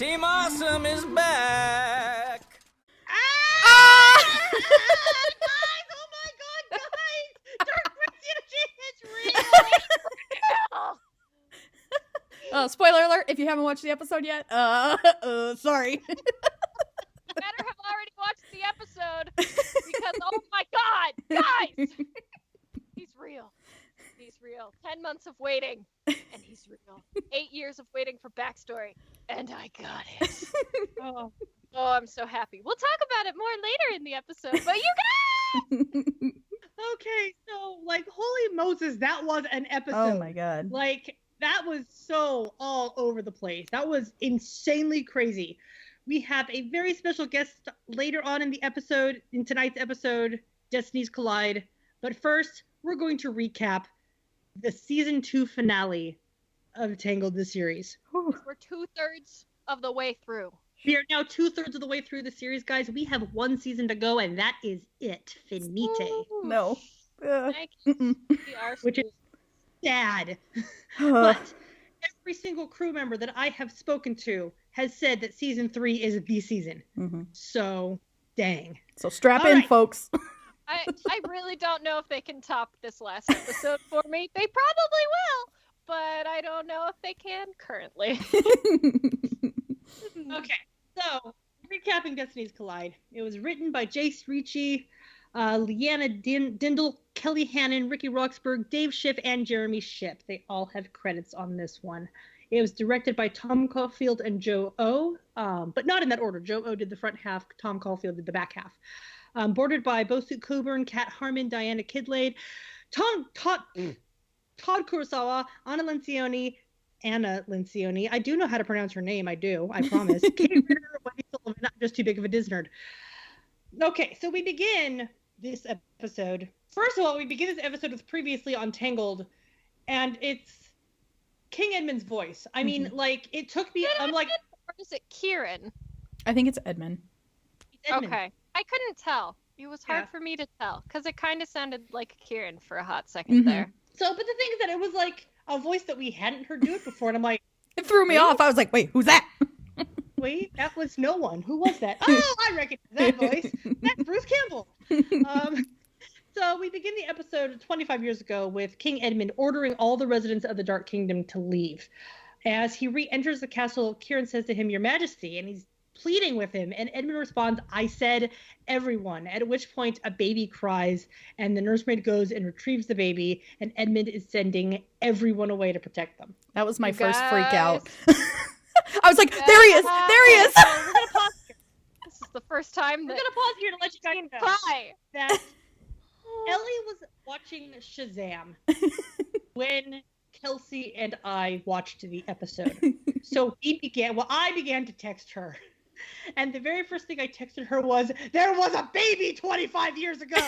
Team Awesome is back. Guys, oh my god, guys! Dark Prince Eugene is real! Spoiler alert, if you haven't watched the episode yet, sorry. You better have already watched the episode, because oh my god, guys! He's real. He's real. 10 months of waiting, and he's real. 8 years of waiting for backstory, and I got it. Oh, I'm so happy. We'll talk about it more later in the episode, but you guys! Okay, so, like, holy Moses, that was an episode. Oh my god. Like, that was so all over the place. That was insanely crazy. We have a very special guest later on in the episode, in tonight's episode, Destinies Collide. But first, we're going to recap the season 2 finale of Tangled, the series. We're 2/3 of the way through. We are now 2/3 of the way through the series, guys. We have one season to go, and that is it. Finite. Ooh. No. Which is sad. But every single crew member that I have spoken to has said that season 3 is the season. Mm-hmm. So, dang. So strap in, right. folks. I really don't know if they can top this last episode for me. They probably will, but I don't know if they can currently. Okay, so recapping Destinies Collide. It was written by Jace Ricci, Leanna Dindal, Kelly Hannon, Ricky Roxburgh, Dave Schiff, and Jeremy Shipp. They all have credits on this one. It was directed by Tom Caulfield and Joe O, but not in that order. Joe O did the front half, Tom Caulfield did the back half. Bordered by Bosu Coburn, Kat Harmon, Diana Kidlade, Todd Kurosawa, Anna Lencioni. I do know how to pronounce her name. I do. I promise. Kate Ritter, Wendy Sullivan. I'm just too big of a Disnerd. Okay, so we begin this episode. First of all, we begin this episode with previously on Tangled, and it's King Edmund's voice. I mean, like, it took me. I'm like, or is it Kieran? I think it's Edmund. it's Edmund. Okay, I couldn't tell. It was hard Yeah. for me to tell because it kind of sounded like Kieran for a hot second there. So, but the thing is that it was like a voice that we hadn't heard do it before, and I'm like, It threw me off. I was like, wait, who's that? wait, that was no one. Who was that? Oh, I recognize that voice. That's Bruce Campbell. So we begin the episode 25 years ago with King Edmund ordering all the residents of the Dark Kingdom to leave. As he re-enters the castle, Kieran says to him, "Your Majesty," and he's pleading with him, and Edmund responds, "I said everyone," at which point a baby cries, and the nursemaid goes and retrieves the baby, and Edmund is sending everyone away to protect them. That was my You first freak out. guys. I was like, there he is! There he is! We're going to pause here. This is the first time We're that going to pause here to let you guys know cry. that Ellie was watching Shazam when Kelsey and I watched the episode. So I began to text her. And the very first thing I texted her was, "There was a baby 25 years ago."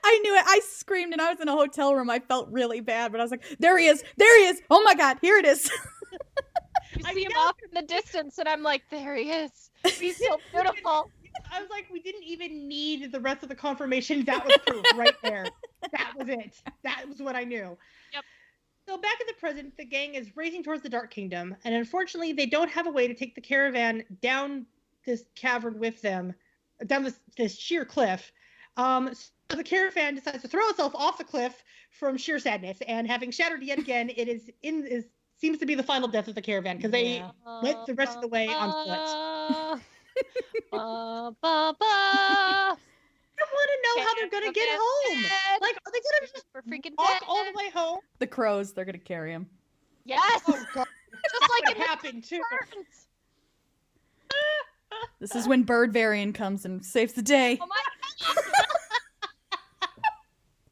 I knew it. I screamed and I was in a hotel room. I felt really bad, but I was like, there he is! There he is! Oh my god, here it is! You I see him know. off in the distance, and I'm like, there he is. He's so beautiful. I was like, we didn't even need the rest of the confirmation. That was proof right there. That was it. That was what I knew. Yep. So back in the present, the gang is racing towards the Dark Kingdom, and unfortunately, they don't have a way to take the caravan down this cavern with them, down this sheer cliff. So the caravan decides to throw itself off the cliff from sheer sadness, and having shattered yet again, it seems to be the final death of the caravan because they went the rest of the way on foot. Ba, ba, ba. I want to know how they're gonna get home. Like, are they gonna just We're freaking walk dead. all the way home? The crows, they're gonna carry him. Yes. Oh god, Just like that it happened too. happens. This is when Bird Varian comes and saves the day. Oh my god.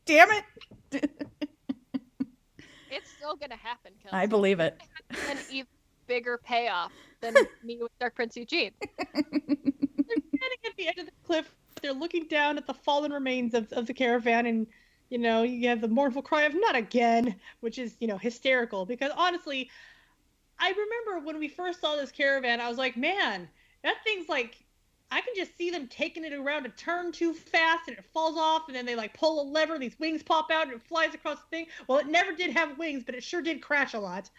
Damn it! It's still gonna happen, Kelsey. I believe it. An even bigger payoff than me with Dark Prince Eugene. They're standing at the end of the cliff. They're looking down at the fallen remains of the caravan, and you have the mournful cry of "not again," which is hysterical because honestly, I remember when we first saw this caravan, I was like, man, that thing's like, I can just see them taking it around a turn too fast and it falls off, and then they like pull a lever, these wings pop out and it flies across the thing. Well, it never did have wings, but it sure did crash a lot.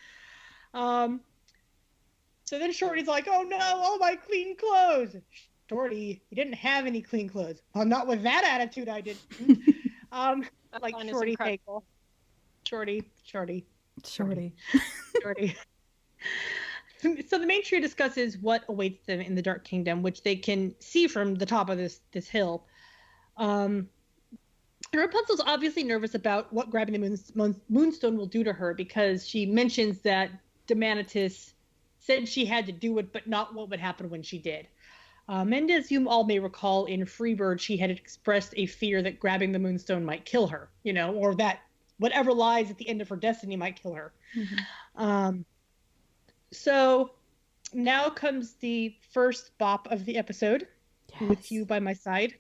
So then Shorty's like, oh no, all my clean clothes. Shorty, you didn't have any clean clothes. Well, not with that attitude, I didn't. Like, line is Shorty, incredible. Shorty. Shorty. So the main trio discusses what awaits them in the Dark Kingdom, which they can see from the top of this hill. Rapunzel's obviously nervous about what grabbing the moonstone will do to her, because she mentions that Demanitus said she had to do it, but not what would happen when she did. And as you all may recall, in Freebird, she had expressed a fear that grabbing the moonstone might kill her, or that whatever lies at the end of her destiny might kill her. Mm-hmm. So now comes the first bop of the episode, with you by my side.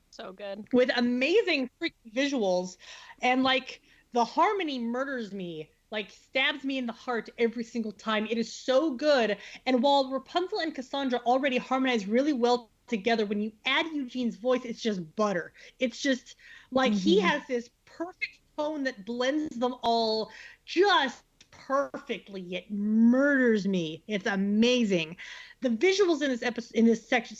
So good. With amazing freaking visuals, and like the harmony murders me, like stabs me in the heart every single time. It is so good. And while Rapunzel and Cassandra already harmonize really well together, when you add Eugene's voice, it's just butter. It's just like he has this perfect tone that blends them all just perfectly. It murders me. It's amazing. The visuals in this episode, in this section,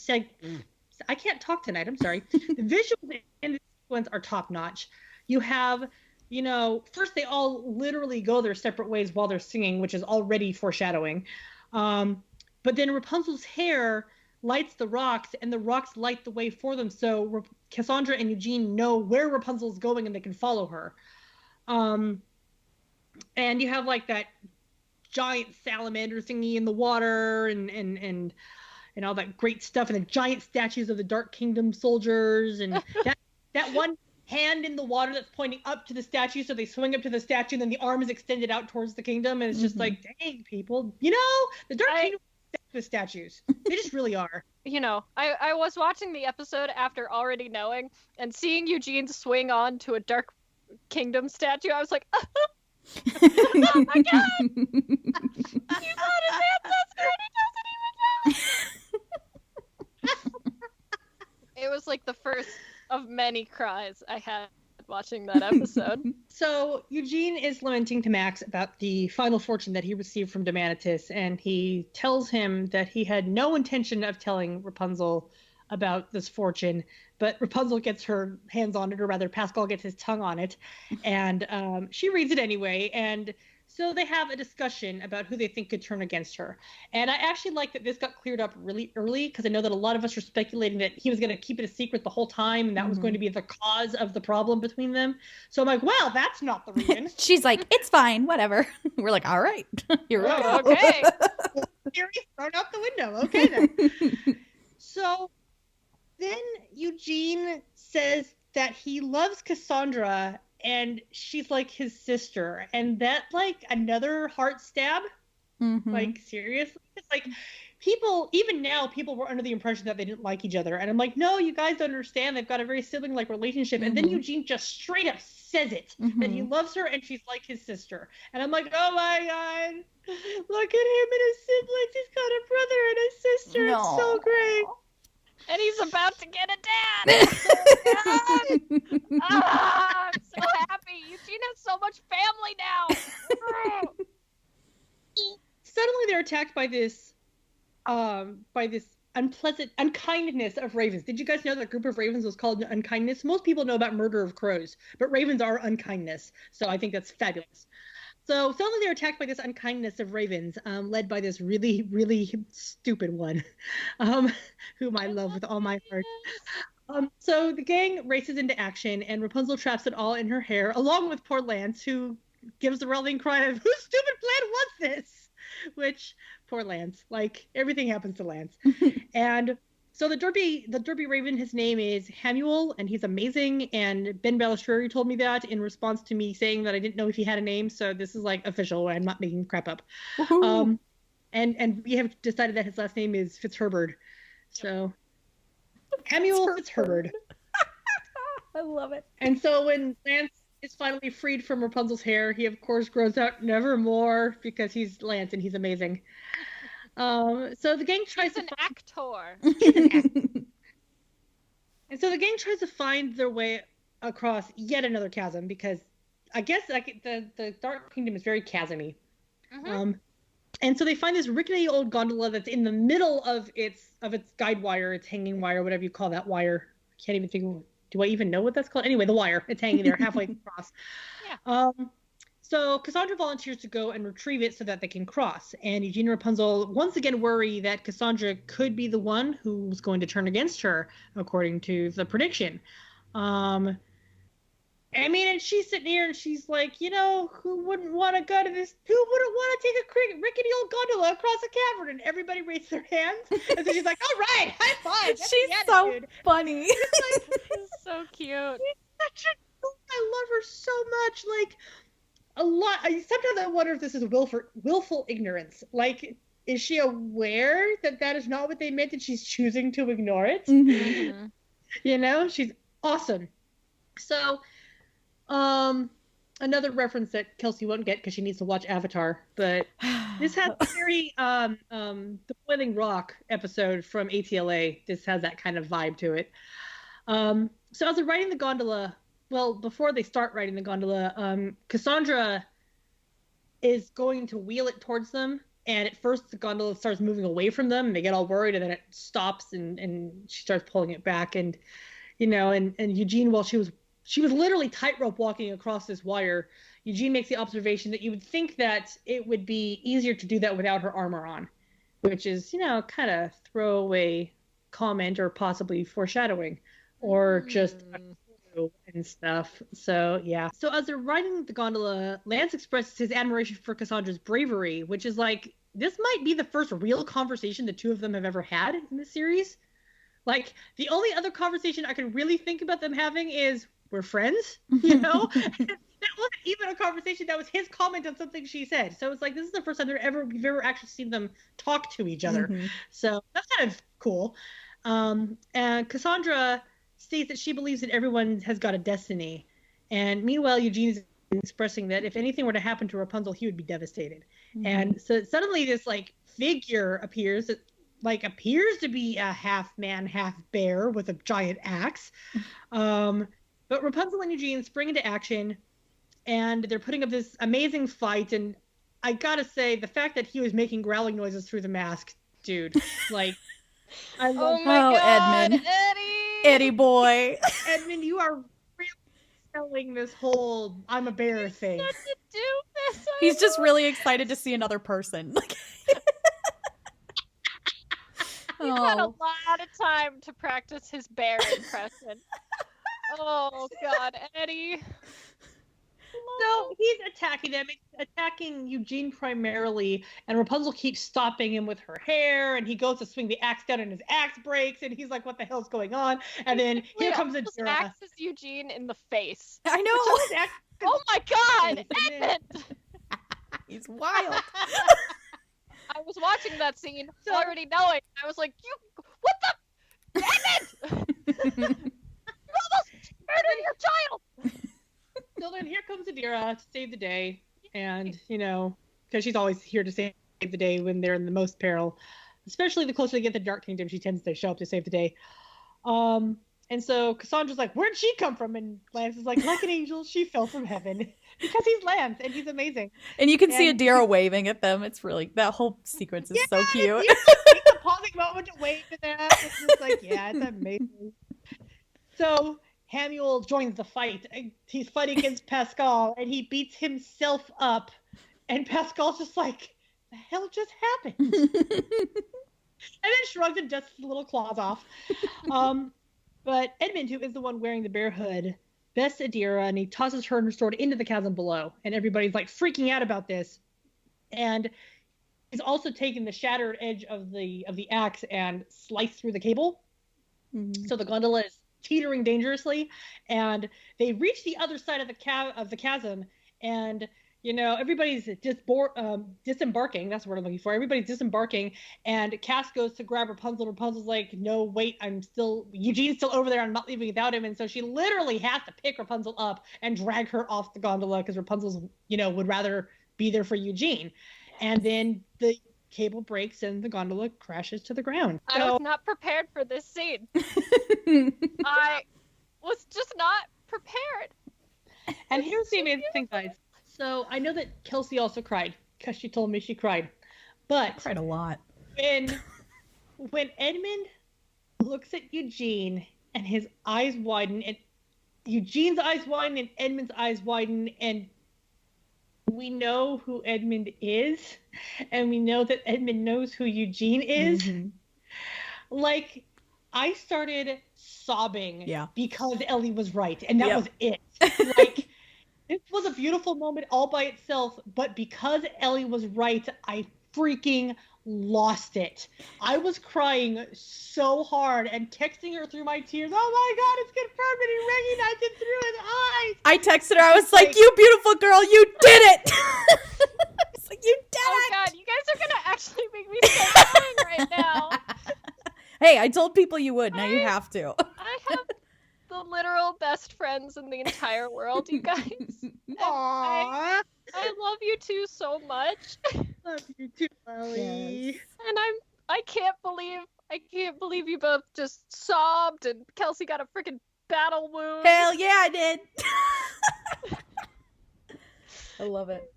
I can't talk tonight. I'm sorry. The visuals in this sequence are top notch. You have, first they all literally go their separate ways while they're singing, which is already foreshadowing. But then Rapunzel's hair lights the rocks, and the rocks light the way for them. So Cassandra and Eugene know where Rapunzel's going, and they can follow her. And you have like that giant salamander thingy in the water, and all that great stuff, and the giant statues of the Dark Kingdom soldiers, and that one hand in the water that's pointing up to the statue, so they swing up to the statue, and then the arm is extended out towards the kingdom, and it's just like, dang, people, the Dark Kingdom with statues. They just really are. I was watching the episode after already knowing, and seeing Eugene swing on to a Dark Kingdom statue, I was like, oh my god! He's on his ancestor and he doesn't even know! It was like the first of many cries I had watching that episode. So Eugene is lamenting to Max about the final fortune that he received from Demanitus, and he tells him that he had no intention of telling Rapunzel about this fortune, but Rapunzel gets her hands on it, or rather Pascal gets his tongue on it, and she reads it anyway, and so they have a discussion about who they think could turn against her. And I actually like that this got cleared up really early, because I know that a lot of us are speculating that he was going to keep it a secret the whole time, and that was going to be the cause of the problem between them. So I'm like, well, that's not the reason. She's like, it's fine, whatever. We're like, all right, here we go. Okay. Theory thrown out the window. Okay, then. So then Eugene says that he loves Cassandra, and she's like his sister, and that like another heart stab. Like, seriously, it's like even now people were under the impression that they didn't like each other, and I'm like, no, you guys don't understand, they've got a very sibling like relationship. And then Eugene just straight up says it, that he loves her and she's like his sister, and I'm like, oh my god, look at him and his siblings, he's got a brother and a sister. No. It's so great. And he's about to get a dad. I'm so happy. Eugene has so much family now. Suddenly they're attacked by this unpleasant unkindness of ravens. Did you guys know that a group of ravens was called unkindness? Most people know about murder of crows, but ravens are unkindness. So I think that's fabulous. So suddenly they're attacked by this unkindness of ravens, led by this really, really stupid one, whom I love with all my heart. So the gang races into action, and Rapunzel traps it all in her hair, along with poor Lance, who gives the rallying cry of, whose stupid plan was this? Which, poor Lance, like, everything happens to Lance. And so the Derby Raven, his name is Hamuel, and he's amazing, and Ben Balistreri told me that in response to me saying that I didn't know if he had a name, so this is, like, official. I'm not making crap up. And we have decided that his last name is Fitzherbert. So, Hamuel Fitzherbert. I love it. And so when Lance is finally freed from Rapunzel's hair, he, of course, grows out nevermore, because he's Lance, and he's amazing. So the gang tries He's an actor. And so the gang tries to find their way across yet another chasm, because I guess the Dark Kingdom is very chasmy. And so they find this rickety old gondola that's in the middle of its guide wire, its hanging wire, whatever you call that wire. I can't even think. Do I even know what that's called? Anyway, the wire. It's hanging there halfway across. Yeah. So Cassandra volunteers to go and retrieve it so that they can cross. And Eugene and Rapunzel once again worry that Cassandra could be the one who's going to turn against her, according to the prediction. And she's sitting here and she's like, who wouldn't want to go to this? Who wouldn't want to take a rickety old gondola across a cavern? And everybody raised their hands. And so she's like, all right, high five. That's She's so funny. She's so cute. I love her so much. Like, a lot. Sometimes I wonder if this is willful ignorance. Like, is she aware that is not what they meant and she's choosing to ignore it? Mm-hmm. She's awesome. So, another reference that Kelsey won't get because she needs to watch Avatar, but this has a very the Boiling Rock episode from ATLA. This has that kind of vibe to it. So as they're riding the gondola, well, before they start riding the gondola, Cassandra is going to wheel it towards them, and at first the gondola starts moving away from them, and they get all worried, and then it stops, and she starts pulling it back, and Eugene, while she was literally tightrope walking across this wire, Eugene makes the observation that you would think that it would be easier to do that without her armor on, which is, kind of throwaway comment or possibly foreshadowing or just a clue and stuff. So, yeah. So as they're riding the gondola, Lance expresses his admiration for Cassandra's bravery, which is like, this might be the first real conversation the two of them have ever had in the series. Like, the only other conversation I can really think about them having is, we're friends, That wasn't even a conversation. That was his comment on something she said. So it's like, this is the first time we've ever actually seen them talk to each other. Mm-hmm. So that's kind of cool. And Cassandra states that she believes that everyone has got a destiny. And meanwhile, Eugene is expressing that if anything were to happen to Rapunzel, he would be devastated. Mm-hmm. And so suddenly this figure appears that appears to be a half man, half bear with a giant axe. But Rapunzel and Eugene spring into action, and they're putting up this amazing fight. And I gotta say, the fact that he was making growling noises through the mask, dude, I love. Oh my God, Edmund, Eddie boy, Edmund, you are really selling this whole "I'm a bear" thing. Such a doofus. He's just really excited to see another person. He's had a lot of time to practice his bear impression. Oh God, Eddie. So he's attacking them, attacking Eugene primarily, and Rapunzel keeps stopping him with her hair, and he goes to swing the axe down, and his axe breaks, and he's like, "What the hell's going on?" And then here comes Adira. Axes Eugene in the face. I know. Oh my God, Edmund! He's wild. I was watching that scene, already knowing. I was like, what the? Edmund! You almost murdered your child! So then here comes Adira to save the day, and, because she's always here to save the day when they're in the most peril, especially the closer they get to the Dark Kingdom, she tends to show up to save the day. And so Cassandra's like, where'd she come from? And Lance is like an angel, she fell from heaven. Because he's Lance, and he's amazing. And you can see Adira waving at them. It's really, that whole sequence is so cute. It's a pausing moment to wave to them. It's just it's amazing. So Hamuel joins the fight. He's fighting against Pascal, and he beats himself up. And Pascal's just like, the hell just happened? And then shrugs and dusts his little claws off. But Edmund, who is the one wearing the bear hood, bests Adira, and he tosses her and her sword into the chasm below. And everybody's freaking out about this. And he's also taken the shattered edge of the axe and sliced through the cable. Mm-hmm. So the gondola is teetering dangerously, and they reach the other side of the chasm, and everybody's disembarking. That's the word I'm looking for. Everybody's disembarking, and Cass goes to grab Rapunzel. Rapunzel's like, no, wait, Eugene's still over there. I'm not leaving without him. And so she literally has to pick Rapunzel up and drag her off the gondola because Rapunzel's, would rather be there for Eugene. And then the cable breaks and the gondola crashes to the ground. I was not prepared for this scene. I was just not prepared. And here's the amazing thing, guys. So I know that Kelsey also cried because she told me she cried. But Cried a lot. when Edmund looks at Eugene and his eyes widen, and Eugene's eyes widen and Edmund's eyes widen, and we know who Edmund is, and we know that Edmund knows who Eugene is. Mm-hmm. Like, I started sobbing Yeah. because Ellie was right, and that Yep. was it. Like, this was a beautiful moment all by itself, but because Ellie was right, I freaking lost it. I was crying so hard and texting her through my tears. Oh my God, it's confirmed and he recognized it through his eyes. I texted her. I was like, "You beautiful girl, you did it!" It's like, you did Oh it. God, you guys are gonna actually make me start crying right now. Hey, I told people you would. Now you have to. I have the literal best friends in the entire world, you guys. And Aww. I love you two so much. Love you too, Ellie. Yes. And I can't believe you both just sobbed and Kelsey got a freaking battle wound. Hell yeah, I did. I love it.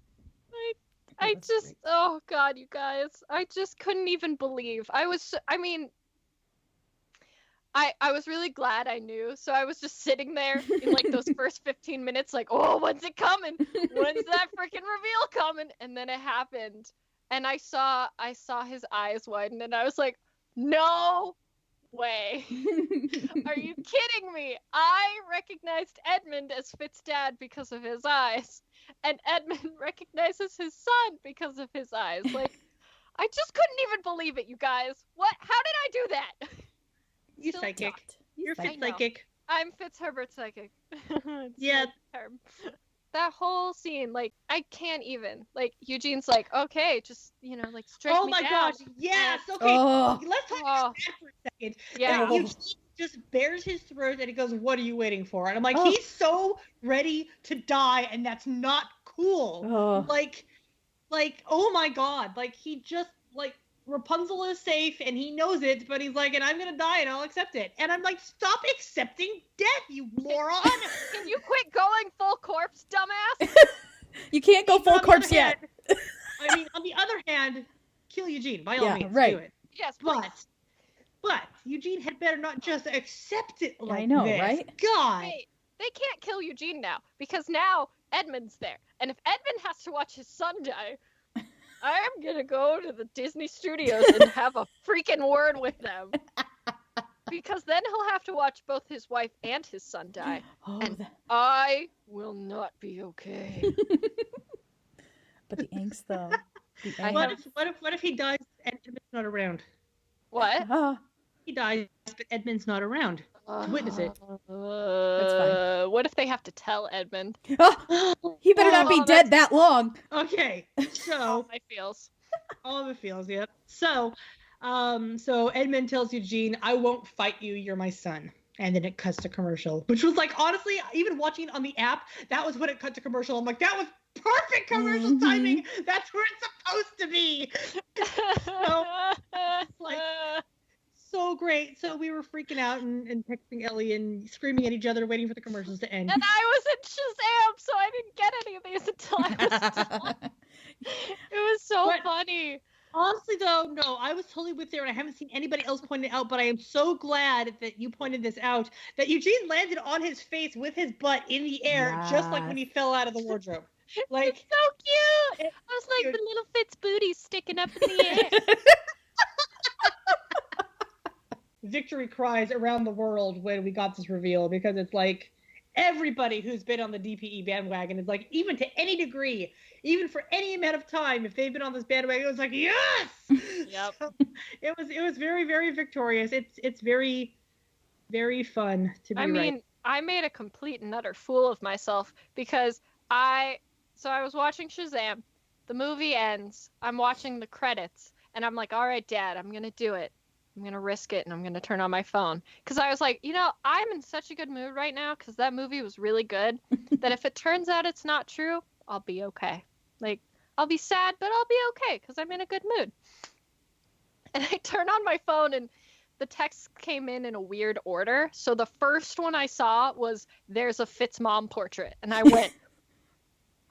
I That's just great. oh God, you guys. I just couldn't even believe. I was really glad I knew. So I was just sitting there in like those first 15 minutes like, "Oh, when's it coming? When's that freaking reveal coming?" And then it happened. And I saw his eyes widen and I was like, "No way. Are you kidding me? I recognized Edmund as Fitz's dad because of his eyes, and Edmund recognizes his son because of his eyes." Like, I just couldn't even believe it, you guys. What? How did I do that? You Still psychic. Not. You're I Fitz know. psychic. I'm Fitzherbert psychic. It's Yeah. my term. That whole scene, like, I can't even. Like, Eugene's like, "Okay, just, like, strike Oh me my down." gosh. Yes. Okay. Oh. Let's talk about that for a second. Yeah. And Eugene just bares his throat and he goes, "What are you waiting for?" And I'm like, Oh. he's so ready to die, and that's not cool. Oh. Like, oh my God. Like, he just, like, Rapunzel is safe and he knows it, but he's like, "And I'm gonna die and I'll accept it." And I'm like, stop accepting death, you moron. Can you quit going full corpse, dumbass? You can't go full On the corpse other yet. hand- I mean, on the other hand, kill Eugene by all Yeah, means. right. Do it. Yes, please. But Eugene had better not just accept it like I know, this. right? God. Hey, they can't kill Eugene now because now Edmund's there. And if Edmund has to watch his son die, I'm gonna go to the Disney studios and have a freaking word with them. Because then he'll have to watch both his wife and his son die. Oh, And I will not be okay. but the angst, though. The I angst. have- What if he dies and Edmund's not around? What? Ah, He dies, but Edmund's not around. Witness it. fine. What if they have to tell Edmund? ah, he better not be Oh, dead that long. Okay. All So my feels. all the feels, yep. So Edmund tells Eugene, "I won't fight you, you're my son." And then it cuts to commercial, which was like, honestly, even watching it on the app, that was when it cut to commercial. I'm like, that was perfect commercial Mhm. timing. That's where it's supposed to be. like- So great. So we were freaking out and texting Ellie and screaming at each other, waiting for the commercials to end. And I was in Shazam, so I didn't get any of these until I was done. It was so What? funny. Honestly, though, no, I was totally with there, and I haven't seen anybody else point it out, but I am so glad that you pointed this out, that Eugene landed on his face with his butt in the air, just like when he fell out of the wardrobe. Like, It's so cute. It's I was like cute. the little Fitz booty sticking up in the air. victory cries around the world when we got this reveal, because it's like everybody who's been on the DPE bandwagon is like, even to any degree, even for any amount of time, if they've been on this bandwagon, it was like, yes. Yep. So it was very, very victorious. It's very, very fun to be I mean, I made a complete and utter fool of myself because I was watching Shazam. The movie ends. I'm watching the credits, and I'm like, all right, Dad, I'm gonna do it. I'm gonna risk it, and I'm gonna turn on my phone because I was like, I'm in such a good mood right now because that movie was really good. That if it turns out it's not true, I'll be okay. Like, I'll be sad, but I'll be okay because I'm in a good mood. And I turn on my phone, and the text came in a weird order. So the first one I saw was, "There's a Fitz mom portrait," and I went,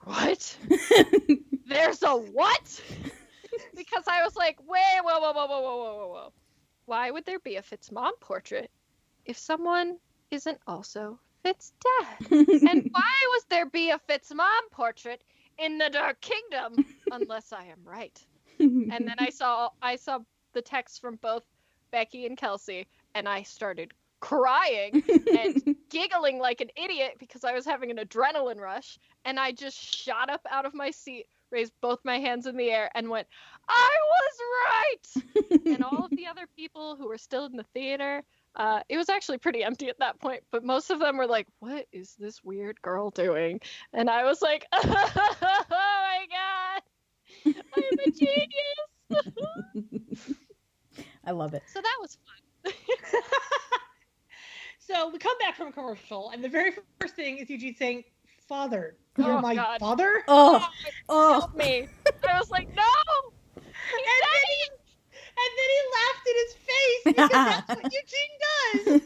"What? There's a what?" because I was like, wait, whoa. Why would there be a Fitz mom portrait if someone isn't also Fitz dad? And why was there be a Fitz mom portrait in the Dark Kingdom unless I am right? And then I saw the text from both Becky and Kelsey, and I started crying and giggling like an idiot because I was having an adrenaline rush, and I just shot up out of my seat, raised both my hands in the air, and went, I was right! And all of the other people who were still in the theater, it was actually pretty empty at that point, but most of them were like, what is this weird girl doing? And I was like, oh my god, I'm a genius! I love it. So that was fun. So we come back from a commercial, and the very first thing is Eugene saying, "Father, you're my God. father." Oh, Help me! I was like, no! And then he laughed in his face because that's what Eugene does.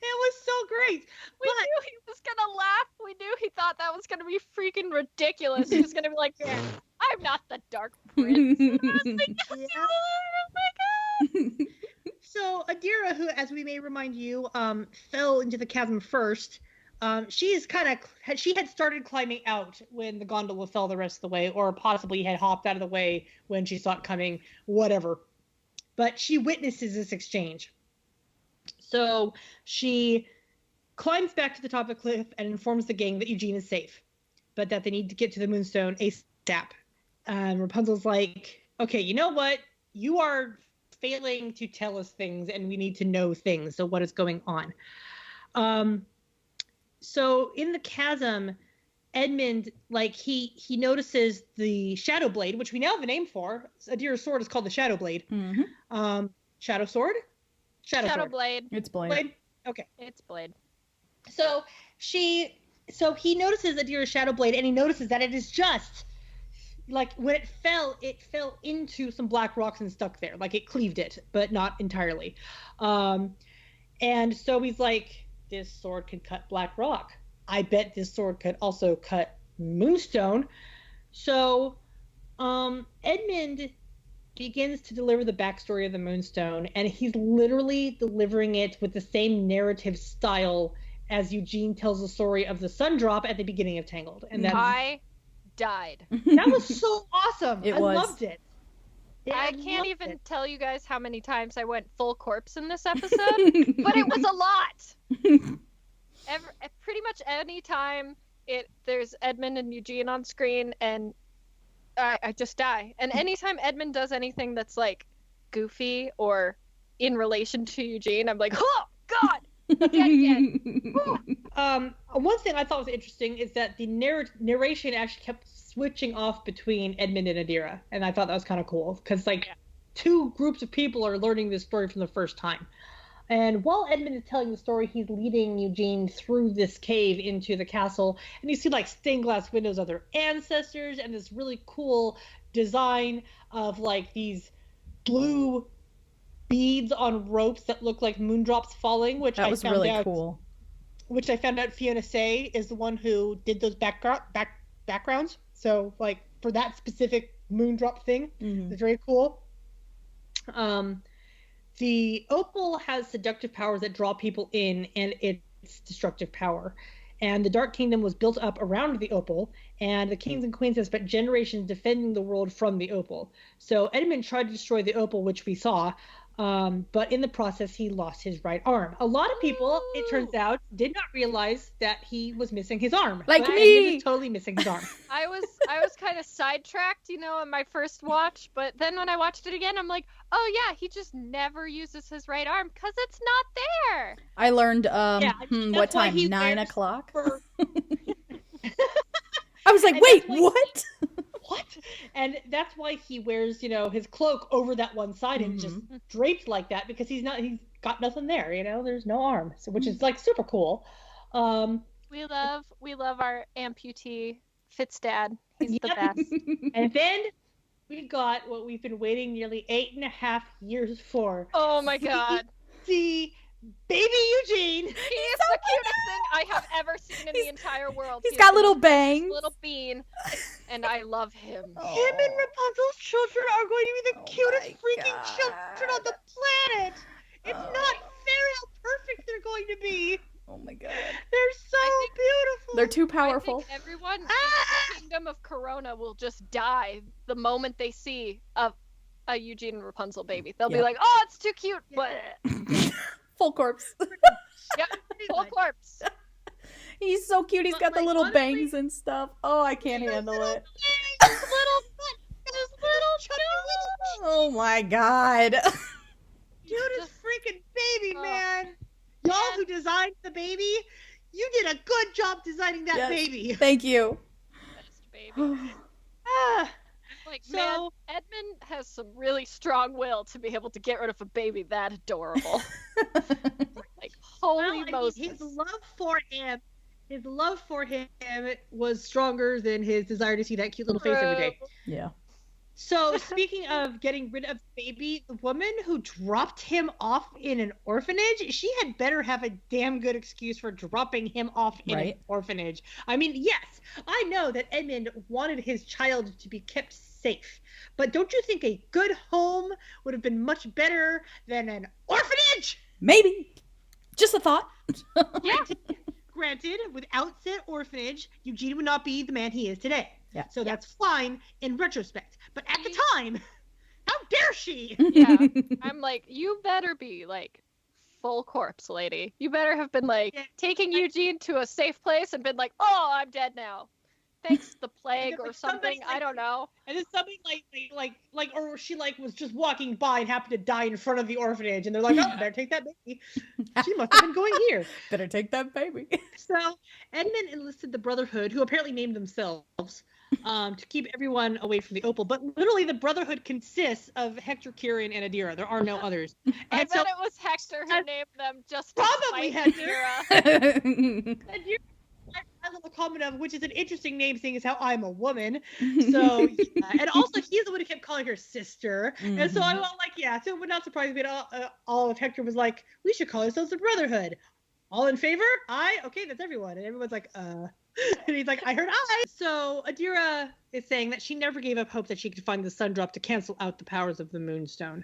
It was so great. We knew he was gonna laugh. We knew he thought that was gonna be freaking ridiculous. He was gonna be like, yeah, I'm not the Dark Prince. And I was like, oh my god. So Adira, who, as we may remind you, fell into the chasm first. She had started climbing out when the gondola fell the rest of the way, or possibly had hopped out of the way when she saw it coming, whatever. But she witnesses this exchange. So she climbs back to the top of the cliff and informs the gang that Eugene is safe, but that they need to get to the moonstone ASAP. Rapunzel's like, okay, you know what? You are failing to tell us things, and we need to know things. So what is going on? So in the chasm, Edmund, like, he notices the Shadow Blade, which we now have a name for. Adira's sword is called the Shadow Blade. Mm-hmm. Shadow Sword? Shadow Sword. Blade. It's Blade. Okay. It's Blade. So he notices Adira's Shadow Blade, and he notices that it is just like when it fell into some black rocks and stuck there. Like it cleaved it, but not entirely. And so he's like, this sword can cut black rock. I bet this sword could also cut moonstone. So Edmund begins to deliver the backstory of the moonstone, and he's literally delivering it with the same narrative style as Eugene tells the story of the sun drop at the beginning of Tangled. And I died. That was so awesome. I loved it. I can't even tell you guys how many times I went full corpse in this episode, but it was a lot. Pretty much any time there's Edmund and Eugene on screen, and I just die. And anytime Edmund does anything that's like goofy or in relation to Eugene, I'm like, oh god, again. One thing I thought was interesting is that the narration actually kept switching off between Edmund and Adira, and I thought that was kind of cool because two groups of people are learning this story for the first time. And while Edmund is telling the story, he's leading Eugene through this cave into the castle, and you see like stained glass windows of their ancestors and this really cool design of like these blue beads on ropes that look like moondrops falling, which was really cool. Which I found out Fiona Say is the one who did those backgrounds. So like for that specific moondrop thing, it's very cool. The opal has seductive powers that draw people in, and its destructive power. And the Dark Kingdom was built up around the opal, and the kings and queens have spent generations defending the world from the opal. So Edmund tried to destroy the opal, which we saw, but in the process, he lost his right arm. A lot of people, it turns out, did not realize that he was missing his arm. Like but me! Edmund is totally missing his arm. I was kind of sidetracked, in my first watch, but then when I watched it again, I'm like, oh yeah, he just never uses his right arm because it's not there. I learned, what that's why time? he 9 wears o'clock? for- I was like, And wait, that's why what? What? And that's why he wears, his cloak over that one side and just draped like that, because he's got nothing there, there's no arm, so, which is like super cool. We love our amputee Fitzdad. He's the best. And then we got what we've been waiting nearly 8.5 years for. Oh my god. The baby Eugene. He is the cutest thing I have ever seen in the entire world. He's He got is the little most bangs. little bean, and I love him. Him and Rapunzel's children are going to be the cutest my freaking children on the planet. It's not fair how perfect they're going to be. Oh my god. They're so beautiful. They're too I powerful. think everyone in the kingdom of Corona will just die the moment they see a Eugene and Rapunzel baby. They'll be like, "Oh, it's too cute," but Full corpse. yeah, full corpse. He's so cute. He's But, got the like, little honestly- bangs and stuff. Oh, I can't handle it. Those little chubby Oh my god. cutest freaking baby, Oh. man. Y'all who designed the baby, you did a good job designing that Yes. baby. Thank you. Best baby. Ah, Like, So- man, Edmund has some really strong will to be able to get rid of a baby that adorable. Like, holy well, I mean, Moses. his love for him was stronger than his desire to see that cute little face every day. Yeah. So, speaking of getting rid of the baby, the woman who dropped him off in an orphanage, she had better have a damn good excuse for dropping him off in an Right. orphanage. I mean, yes, I know that Edmund wanted his child to be kept safe, but don't you think a good home would have been much better than an orphanage? Maybe. Just a thought. Yeah. Granted, without said orphanage, Eugene would not be the man he is today. Yeah. So that's fine in retrospect. But at the time, how dare she? Yeah. I'm like, you better be, like, full corpse, lady. You better have been, like, Yeah. taking Eugene to a safe place and been like, oh, I'm dead now. Thanks the plague or like, something. somebody, I don't know. And then somebody or she was just walking by and happened to die in front of the orphanage, and they're like, oh, better take that baby. She must have been going here. Better take that baby. So Edmund enlisted the Brotherhood, who apparently named themselves, to keep everyone away from the Opal. But literally, the Brotherhood consists of Hector, Kieran, and Adira. There are no others. I And bet so it was Hector who I- named them just to Probably spite Hector. Adira. Adira, my little comment of, which is an interesting name, seeing as how I'm a woman. So, yeah. And also, he's the one who kept calling her sister. And so I'm all like, yeah. So it would not surprise me at all if Hector was like, we should call ourselves the Brotherhood. All in favor? Aye? Okay, that's everyone. And everyone's like, And he's like, I heard aye. So Adira is saying that she never gave up hope that she could find the sun drop to cancel out the powers of the moonstone.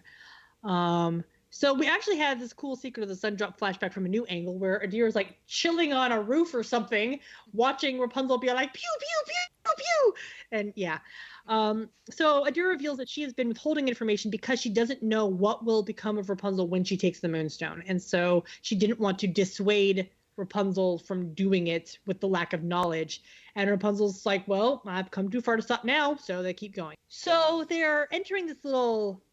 So we actually had this cool Secret of the Sun Drop flashback from a new angle where Adira's like chilling on a roof or something, watching Rapunzel be like, pew, pew, pew, pew, pew. And yeah. So Adira reveals that she has been withholding information because she doesn't know what will become of Rapunzel when she takes the moonstone. And so she didn't want to dissuade Rapunzel from doing it with the lack of knowledge. And Rapunzel's like, well, I've come too far to stop now. So they keep going. So they're entering this little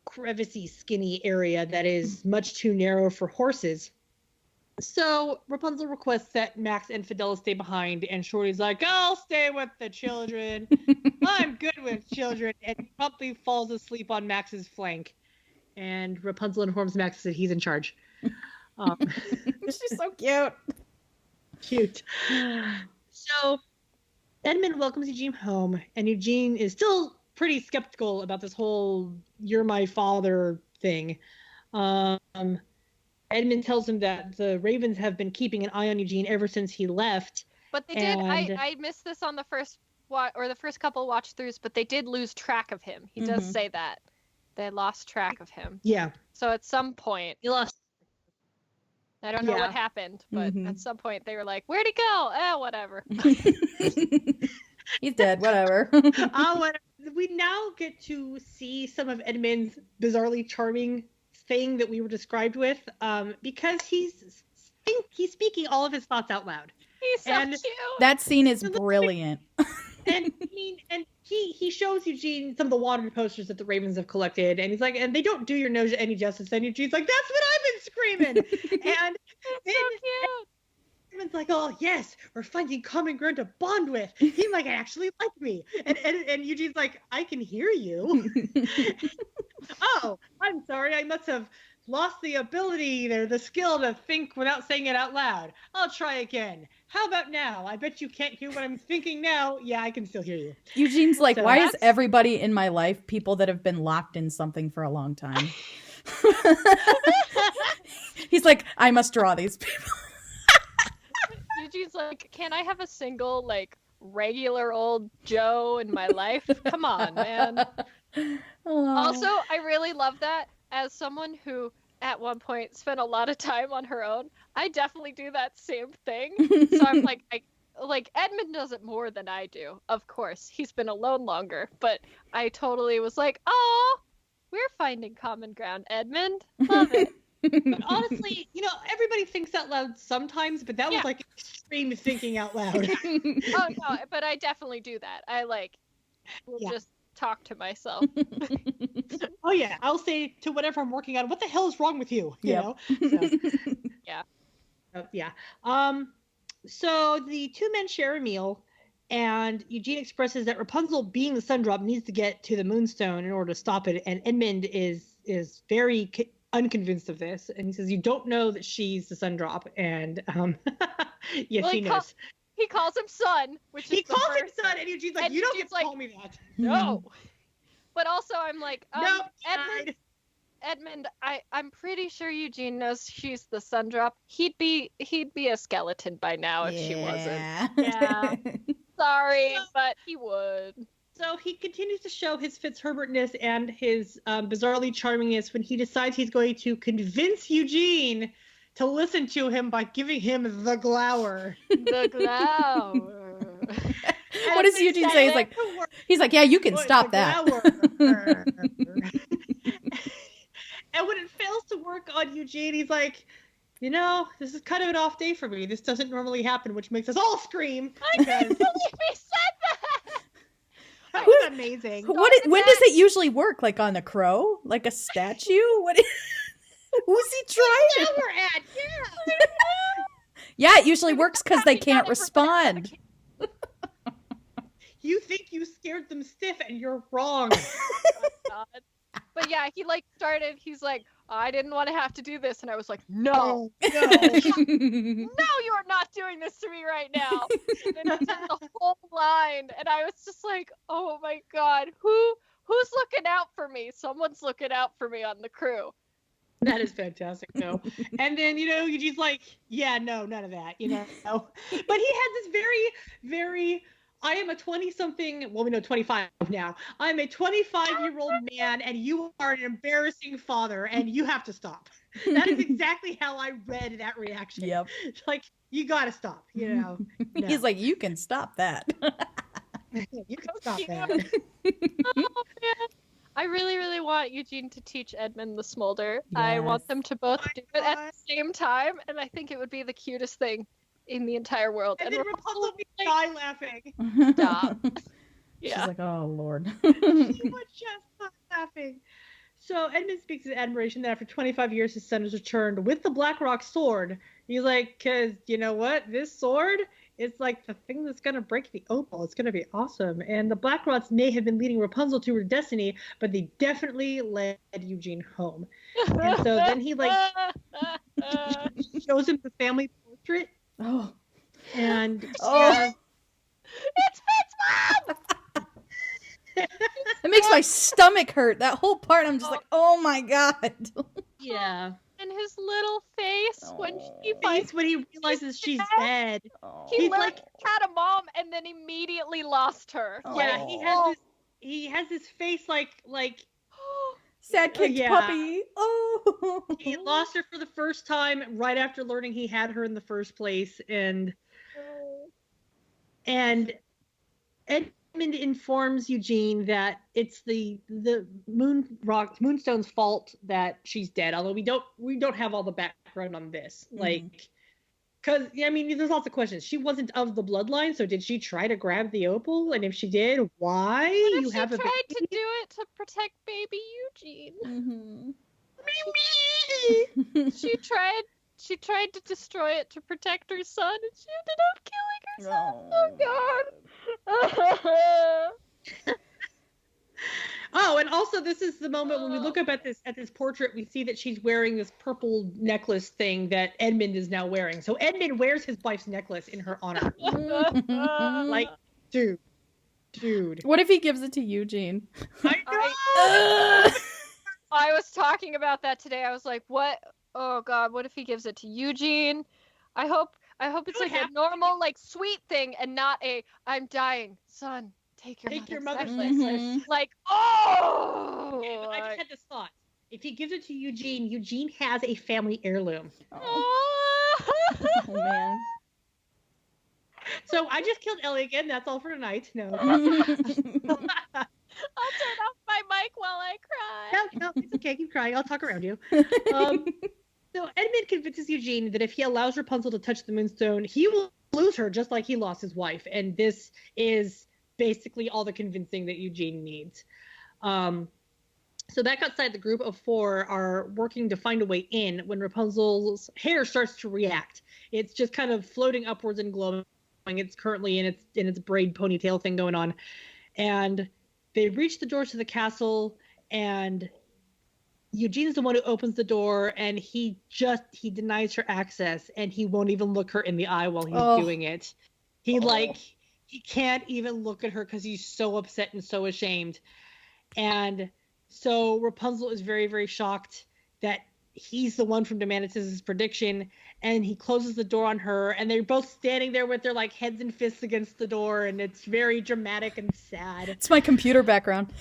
crevice-y, skinny area that is much too narrow for horses. So Rapunzel requests that Max and Fidela stay behind, and Shorty's like, I'll stay with the children. I'm good with children. And he promptly falls asleep on Max's flank. And Rapunzel informs Max that he's in charge. She's so cute. Cute. So Edmund welcomes Eugene home, and Eugene is still pretty skeptical about this whole "you're my father" thing. Edmund tells him that the Ravens have been keeping an eye on Eugene ever since he left. But they did. And- I missed this on the first the first couple watch throughs, but they did lose track of him. He does say that they lost track of him. Yeah, So at some point, he lost. I don't know Yeah. what happened, but Mhm. at some point they were like, "Where'd he go?" Whatever. He's dead. Whatever. We now get to see some of Edmund's bizarrely charming thing that we were described with, because he's speaking all of his thoughts out loud. He's so And- cute. That scene is brilliant. And I mean, and he shows Eugene some of the wanted posters that the Ravens have collected, and he's like, and they don't do your nose any justice. And Eugene's like, that's what I've been screaming. And It's so cute. Edmund's like, oh yes, we're finding common ground to bond with. He might actually like me. And Eugene's like, I can hear you. Oh, I'm sorry, I must have lost the ability or the skill to think without saying it out loud. I'll try again. How about now? I bet you can't hear what I'm thinking now. Yeah, I can still hear you. Eugene's like, So why is that's- everybody in my life people that have been locked in something for a long time? He's like, I must draw these people. Eugene's like, can I have a single, like, regular old Joe in my life? Come on, man. Also, I really love that as someone who at one point spent a lot of time on her own. I definitely do that same thing. So I'm like, Edmund does it more than I do. Of course, he's been alone longer, but I totally was like, oh, we're finding common ground, Edmund. Love it. But honestly, everybody thinks out loud sometimes, but that was like extreme thinking out loud. Oh no, but I definitely do that. I will just talk to myself. Oh yeah, I'll say to whatever I'm working on, what the hell is wrong with you? You know? So, yeah. So the two men share a meal, and Eugene expresses that Rapunzel, being the sun drop, needs to get to the moonstone in order to stop it, and Edmund is very unconvinced of this, and he says, you don't know that she's the sun drop, and yes, he knows. He calls him son, which is he calls him son, and Eugene's like, you don't get to call me that. No. But also I'm like, no, Edmund, I'm pretty sure Eugene knows she's the sun drop. He'd be a skeleton by now if she wasn't. Yeah. Sorry, but he would. So he continues to show his Fitzherbertness and his bizarrely charmingness when he decides he's going to convince Eugene to listen to him by giving him the glower. The glower. What does Eugene say? He's like, yeah, you can stop that. And when it fails to work on Eugene, he's like, this is kind of an off day for me. This doesn't normally happen, which makes us all scream. I can't believe he said that. That was amazing. When does it usually work? Like on a crow? Like a statue? Who's he trying? That's where we're at. Yeah, it usually works because they can't respond. You think you scared them stiff, and you're wrong. Oh, God. But yeah, he started. He's like, I didn't want to have to do this, and I was like, no, no, you are not doing this to me right now. And then he said the whole line, and I was just like, oh my God, who's looking out for me? Someone's looking out for me on the crew. That is fantastic, though. And then, Eugene's like, yeah, no, none of that, But he had this very, very, I am a 20-something, well, we know 25 now. I'm a 25-year-old man, and you are an embarrassing father, and you have to stop. That is exactly how I read that reaction. Yep. It's like, you got to stop, No. He's like, you can stop that. You can stop that. Oh, man. I really, really want Eugene to teach Edmund the smolder. Yes. I want them to both do it at the same time, and I think it would be the cutest thing in the entire world. And then Rapunzel would die laughing. Stop. Yeah. She's like, oh, Lord. She would just stop laughing. So Edmund speaks in admiration that after 25 years, his son has returned with the Blackrock sword. He's like, because you know what? This sword is like the thing that's going to break the opal. It's going to be awesome. And the Blackrocks may have been leading Rapunzel to her destiny, but they definitely led Eugene home. And so then he shows him the family portrait. Oh. And it's Fitz, Mom! It makes my stomach hurt. That whole part, I'm just like, oh my God. Yeah. And his little face when he realizes she's dead. He learned had a mom and then immediately lost her. Yeah, he has this face like sad kicked puppy. Oh, he lost her for the first time right after learning he had her in the first place, and Edmund informs Eugene that it's the moonstone's fault that she's dead. Although we don't have all the background on this, because there's lots of questions. She wasn't of the bloodline, so did she try to grab the opal? And if she did, why? What if she tried to do it to protect baby Eugene? Mm-hmm. She tried to destroy it to protect her son, and she ended up killing herself. Oh God. Oh, and also this is the moment when we look up at this portrait, we see that she's wearing this purple necklace thing that Edmund is now wearing. So Edmund wears his wife's necklace in her honor. Like, dude. What if he gives it to Eugene? I know. I was talking about that today. I was like, what Oh God, what if he gives it to Eugene? I hope it's Could like a normal, like sweet thing, and not a I'm dying, son. Take your mother's necklace. Mhm. Like, oh! Okay, but I just had this thought. If he gives it to Eugene, Eugene has a family heirloom. Oh. Oh, man. So I just killed Ellie again. That's all for tonight. No. I'll turn off my mic while I cry. No, it's okay. Keep crying. I'll talk around you. So Edmund convinces Eugene that if he allows Rapunzel to touch the moonstone, he will lose her just like he lost his wife. And this is basically all the convincing that Eugene needs. So back outside, the group of 4 are working to find a way in when Rapunzel's hair starts to react. It's just kind of floating upwards and glowing. It's currently in its braid ponytail thing going on. And they reach the doors to the castle, and Eugene's the one who opens the door, and he denies her access, and he won't even look her in the eye while he's doing it. He can't even look at her because he's so upset and so ashamed. And so Rapunzel is very, very shocked that he's the one from Demanitus' prediction, and he closes the door on her, and they're both standing there with their like heads and fists against the door, and it's very dramatic and sad. It's my computer background.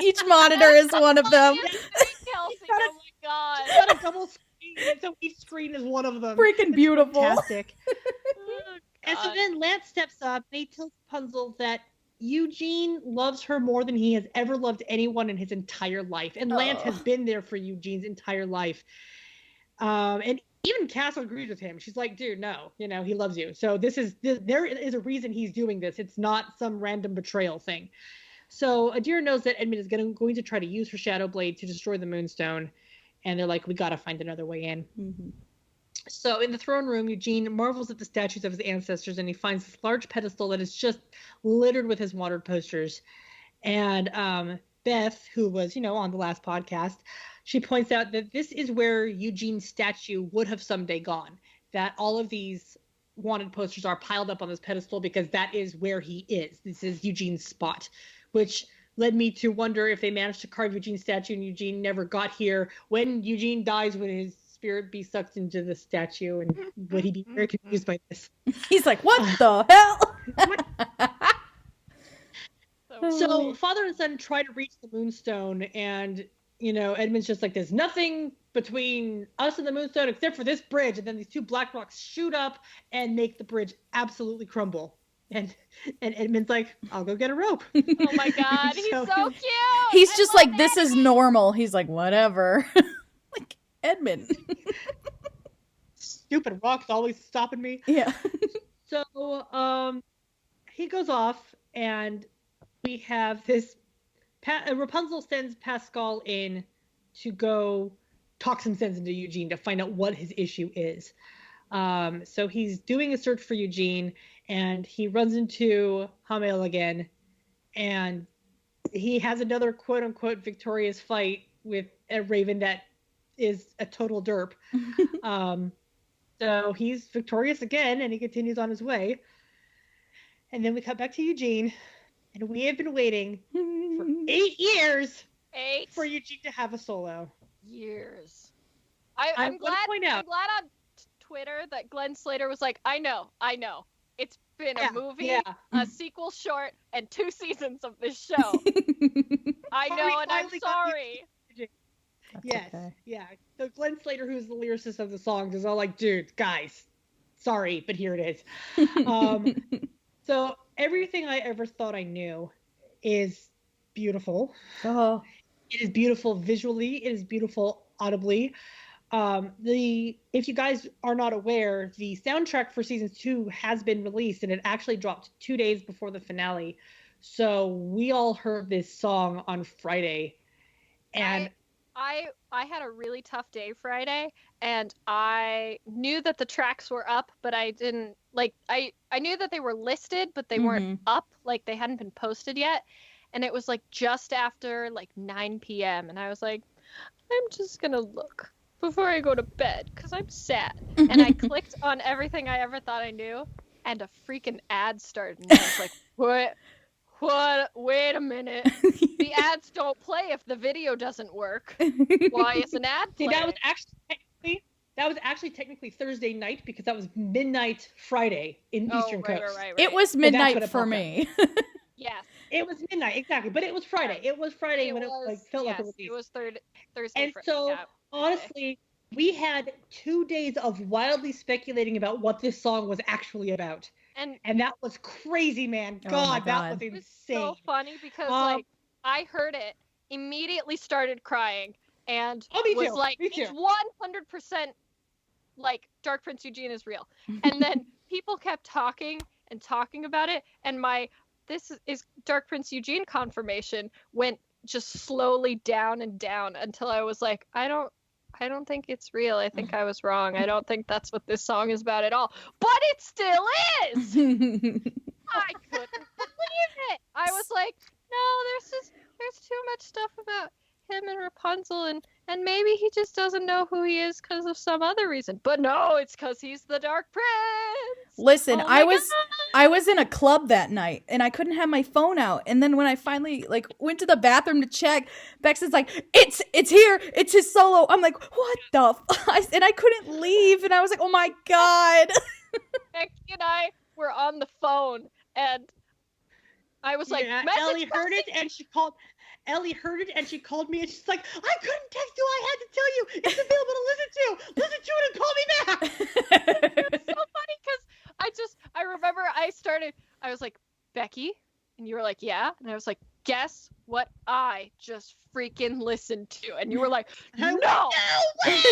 Each monitor is one of them. Kelsey, oh my God. She's got a double screen, and so each screen is one of them. Freaking beautiful. Fantastic. Oh, And so God. then Lance steps up, and he tells Rapunzel that Eugene loves her more than he has ever loved anyone in his entire life. And Lance has been there for Eugene's entire life. And even Castle agrees with him. She's like, dude, no, he loves you. So there is a reason he's doing this. It's not some random betrayal thing. So Adira knows that Edmund is going to try to use her Shadow Blade to destroy the Moonstone. And they're like, we got to find another way in. Mm-hmm. So in the throne room, Eugene marvels at the statues of his ancestors, and he finds this large pedestal that is just littered with his wanted posters. And Beth, who was, on the last podcast, she points out that this is where Eugene's statue would have someday gone, that all of these wanted posters are piled up on this pedestal because that is where he is. This is Eugene's spot, which led me to wonder if they managed to carve Eugene's statue and Eugene never got here. When Eugene dies, would his spirit be sucked into the statue, and would he be very confused by this? He's like, what the hell? So father and son try to reach the Moonstone, and Edmund's just like, there's nothing between us and the Moonstone except for this bridge, and then these 2 black rocks shoot up and make the bridge absolutely crumble. And Edmund's like, I'll go get a rope. Oh my God, he's so cute. He's just like, this is normal. He's like, whatever. Like, Edmund. Stupid rocks always stopping me. Yeah. So he goes off, and we have this Rapunzel sends Pascal in to go talk some sense into Eugene to find out what his issue is. So he's doing a search for Eugene, and he runs into Hamel again, and he has another quote-unquote victorious fight with a raven that is a total derp. So he's victorious again, and he continues on his way. And then we cut back to Eugene, and we have been waiting for 8 years for Eugene to have a solo. Years. I'm glad on Twitter that Glenn Slater was like, I know. It's been a movie, a sequel short, and 2 seasons of this show. I know, and I'm sorry. Yes, okay. Yeah. So Glenn Slater, who's the lyricist of the songs, is all like, dude, guys, sorry, but here it is. So everything I ever thought I knew is beautiful. Oh. It is beautiful visually. It is beautiful audibly. If you guys are not aware, the soundtrack for season 2 has been released, and it actually dropped 2 days before the finale. So we all heard this song on Friday, and I had a really tough day Friday, and I knew that the tracks were up, but I didn't I knew that they were listed, but they weren't up, like they hadn't been posted yet. And it was like just after 9 p.m. and I was like, I'm just gonna look before I go to bed because I'm sad. And I clicked on everything I ever thought I knew, and a freaking ad started, and I was like, What? Wait a minute. The ads don't play if the video doesn't work. Why is an ad See, playing? that was actually technically Thursday night because that was midnight Friday in Eastern Coast. Right. It was So that's midnight what it for popped me. Yes. It was midnight, exactly, but it was Friday. It was Friday when it like felt like a release. It was Thursday. And so, honestly, we had 2 days of wildly speculating about what this song was actually about. And that was crazy, man. God, that was insane. It was so funny because like I heard it, immediately started crying, and was like, it's 100% like Dark Prince Eugene is real. And then people kept talking and talking about it, and this is Dark Prince Eugene confirmation went just slowly down and down until I was like, I don't think it's real. I think I was wrong. I don't think that's what this song is about at all. But it still is. I couldn't believe it. I was like, no, there's too much stuff about him and Rapunzel, and maybe he just doesn't know who he is because of some other reason. But no, it's because he's the Dark Prince. Listen, I was in a club that night and I couldn't have my phone out. And then when I finally like went to the bathroom to check, Bex is like, it's here, it's his solo. I'm like, what the and I couldn't leave, and I was like, oh my God. Becky and I were on the phone, and I was like, Ellie heard it and she called. Ellie heard it and she called me and she's like, I couldn't text you. I had to tell you. It's available to listen to. Listen to it and call me back. It was so funny because I remember I was like, Becky? And you were like, yeah. And I was like, guess what I just freaking listened to? And you were like, no way!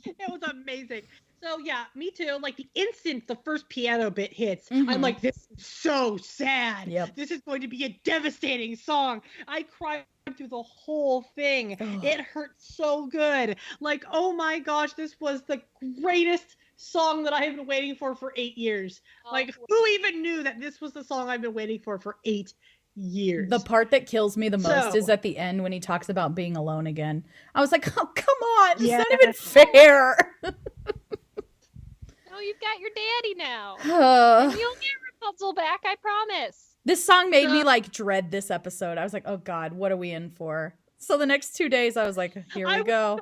It was amazing. So yeah, me too. Like the instant the first piano bit hits, I'm like, this is so sad. Yep. This is going to be a devastating song. I cried through the whole thing. It hurt so good. Like, oh my gosh, this was the greatest song that I have been waiting for 8 years. Like, who even knew that this was the song I've been waiting for 8 years? The part that kills me the most is at the end when he talks about being alone again. I was like, oh, come on. It's not even fair. Oh, you've got your daddy now. And you'll get Rapunzel back, I promise. This song made me like dread this episode. I was like, oh God, what are we in for? So the next 2 days I was like, here we go.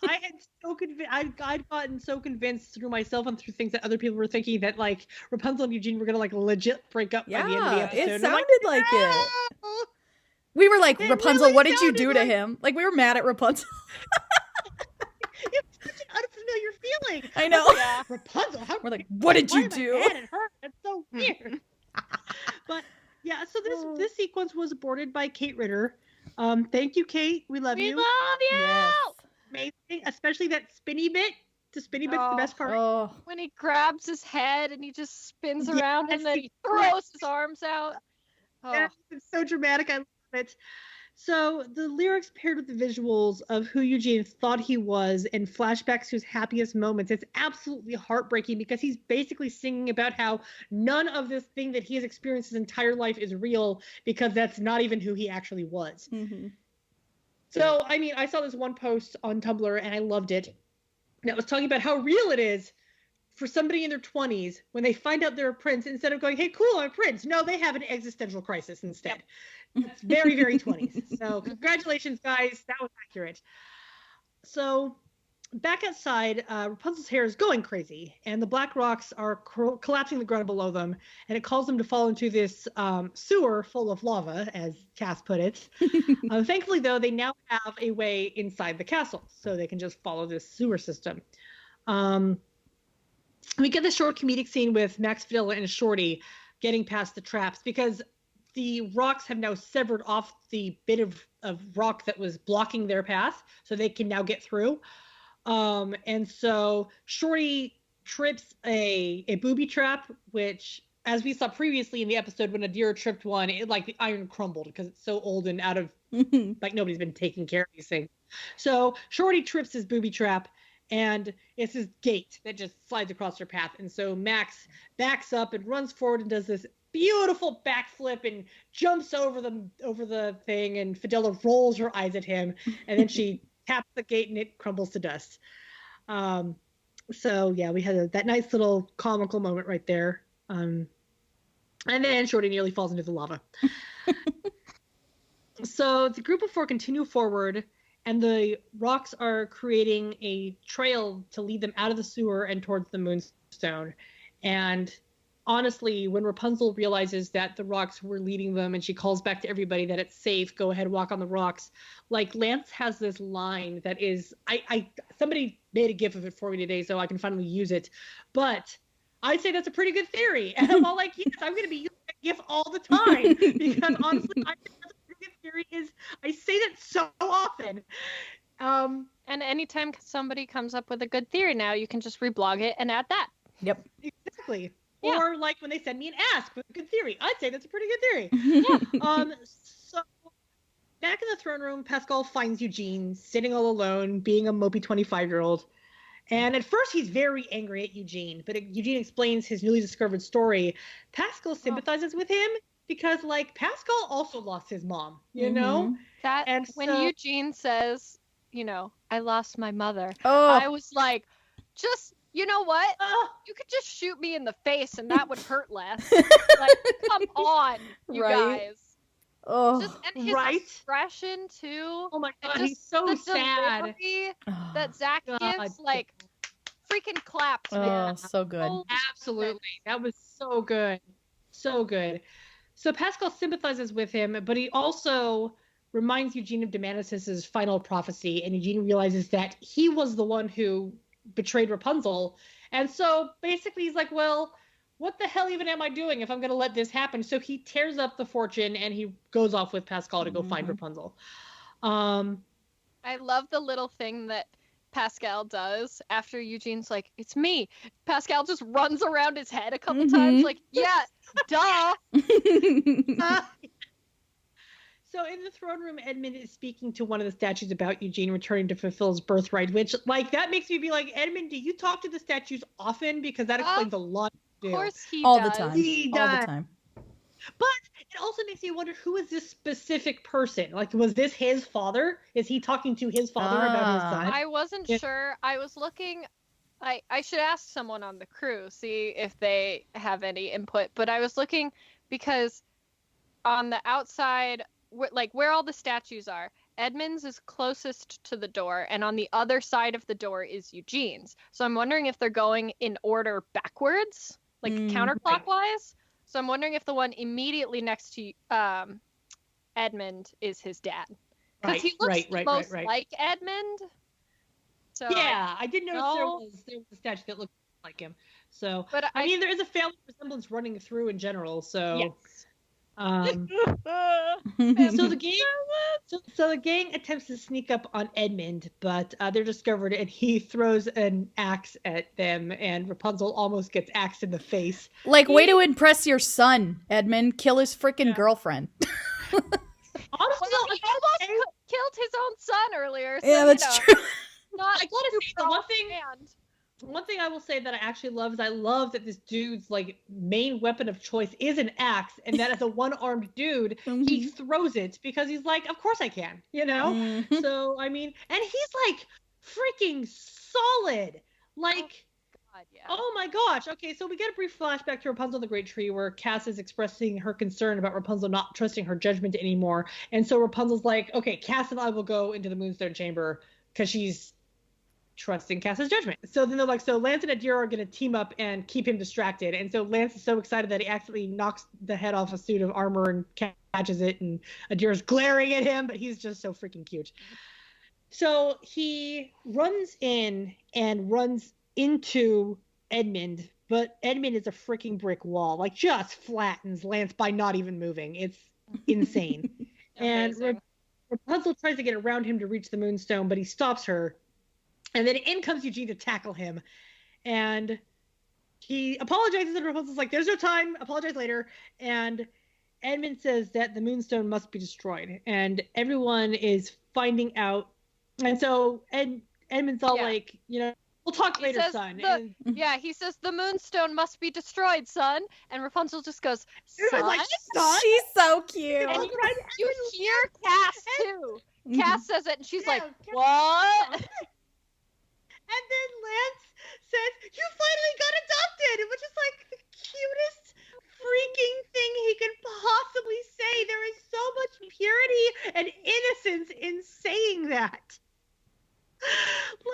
I'd gotten so convinced through myself and through things that other people were thinking that like Rapunzel and Eugene were gonna like legit break up by the end of the episode. It sounded like it. We were like, Rapunzel, really what did you do to him? Like we were mad at Rapunzel. It was such an unfamiliar feeling. I know. Rapunzel, we're like, what did you do? That's so weird. But yeah, so this sequence was aborted by Kate Ritter. Thank you, Kate. We love you. We love you. Yes. Amazing, especially that spinny bit. The spinny bit's the best part. Oh. When he grabs his head and he just spins around and then he throws his arms out. Oh. Yeah, it's so dramatic. I love it. So the lyrics paired with the visuals of who Eugene thought he was and flashbacks to his happiest moments, it's absolutely heartbreaking because he's basically singing about how none of this thing that he has experienced his entire life is real because that's not even who he actually was. Mm-hmm. So, I mean, I saw this one post on Tumblr and I loved it. And it was talking about how real it is for somebody in their 20s when they find out they're a prince, instead of going, hey, cool, I'm a prince. No, they have an existential crisis instead. That's very, very 20s. So congratulations, guys. That was accurate. So back outside, Rapunzel's hair is going crazy, and the black rocks are collapsing the ground below them, and it calls them to fall into this sewer full of lava, as Cass put it. Thankfully, though, they now have a way inside the castle, so they can just follow this sewer system. We get the short comedic scene with Max Fidela and Shorty getting past the traps because the rocks have now severed off the bit of rock that was blocking their path, so they can now get through. And so Shorty trips a booby trap, which, as we saw previously in the episode when Adira tripped one, it like the iron crumbled because it's so old and out of like nobody's been taking care of these things. So Shorty trips his booby trap, and it's this gate that just slides across her path. And so Max backs up and runs forward and does this beautiful backflip and jumps over the thing, and Fidela rolls her eyes at him, and then she taps the gate and it crumbles to dust. So yeah, we had that nice little comical moment right there. And then Shorty nearly falls into the lava. So the group of four continue forward, and the rocks are creating a trail to lead them out of the sewer and towards the moonstone. And honestly, when Rapunzel realizes that the rocks were leading them and she calls back to everybody that it's safe, go ahead, walk on the rocks. Like, Lance has this line that is, somebody made a gif of it for me today so I can finally use it. But I'd say that's a pretty good theory. And I'm all like, yes, I'm going to be using that gif all the time. Because honestly, I think that's a pretty good theory. I say that so often. And anytime somebody comes up with a good theory now, you can just reblog it and add that. Yep. Exactly. Yeah. Or like when they send me an ask with a good theory. I'd say that's a pretty good theory. Yeah. So back in the throne room, Pascal finds Eugene sitting all alone, being a mopey 25-year-old. And at first he's very angry at Eugene, but Eugene explains his newly discovered story. Pascal sympathizes with him because, like, Pascal also lost his mom, you know? That, And when so- Eugene says, you know, I lost my mother, Oh. I was like, just, you know what? Oh, You could just shoot me in the face and that would hurt less. Like, come on, you Right. guys. Oh. Just, and his Right? expression, too. oh my God, And he's so the sad. delivery that Zach God. gives, like, freaking claps, Oh, man. so good. Oh, Absolutely. That was so good. So good. So Pascal sympathizes with him, but he also reminds Eugene of Damanis's final prophecy, and Eugene realizes that he was the one who betrayed Rapunzel. And so basically he's like, well, what the hell even am I doing if I'm going to let this happen? So he tears up the fortune and he goes off with Pascal to go find Rapunzel. I love the little thing that Pascal does after Eugene's like, it's me. Pascal just runs around his head a couple times, like, yeah, duh. So in the throne room, Edmund is speaking to one of the statues about Eugene returning to fulfill his birthright, which, like, that makes me be like, Edmund, do you talk to the statues often? Because that explains a lot. Of course he All does. the time. He All does. the time. But it also makes me wonder, who is this specific person? Like, was this his father? Is he talking to his father about his son? I wasn't Yeah. sure. I was looking. I should ask someone on the crew, see if they have any input. But I was looking because on the outside, like where all the statues are, Edmund's is closest to the door, and on the other side of the door is Eugene's. So I'm wondering if they're going in order backwards, like counterclockwise. So I'm wondering if the one immediately next to Edmund is his dad. Because he looks most like Edmund. So Yeah, I did notice there No. was a statue that looked like him. So, But I mean, there is a family resemblance running through in general. So, yes. so the gang, so the gang attempts to sneak up on Edmund, but they're discovered, and he throws an axe at them, and Rapunzel almost gets axed in the face. Like, way to impress your son, Edmund. Kill his freaking girlfriend. Honestly, Well, he almost killed his own son earlier. So, Yeah, that's you know, true. Not I gotta say, the one thing- offhand. one thing I will say that I actually love is I love that this dude's like main weapon of choice is an axe, and that as a one-armed dude, he throws it because he's like, of course I can, you know? Mhm. So, I mean, and he's like freaking solid. Like, God, yeah. oh my gosh. Okay, so we get a brief flashback to Rapunzel and the Great Tree where Cass is expressing her concern about Rapunzel not trusting her judgment anymore. And so Rapunzel's like, okay, Cass and I will go into the Moonstone Chamber because she's trusting Cass's judgment. So then they're like, so Lance and Adira are going to team up and keep him distracted. And so Lance is so excited that he accidentally knocks the head off a suit of armor and catches it. And Adira's glaring at him, but he's just so freaking cute. So he runs in and runs into Edmund, but Edmund is a freaking brick wall, like just flattens Lance by not even moving. It's insane. And Amazing. Rapunzel tries to get around him to reach the Moonstone, but he stops her. And then in comes Eugene to tackle him. And he apologizes, and Rapunzel's like, there's no time, apologize later. And Edmund says that the Moonstone must be destroyed. And everyone is finding out. And so Edmund's all like, you know, we'll talk He later, says son. Yeah, he says the Moonstone must be destroyed, son. And Rapunzel just goes, And son? I'm like, son? She's so cute. And you hear Cass too. Cass says it, and she's like, Cass- what? And then Lance says, you finally got adopted, which is like the cutest freaking thing he could possibly say. There is so much purity and innocence in saying that.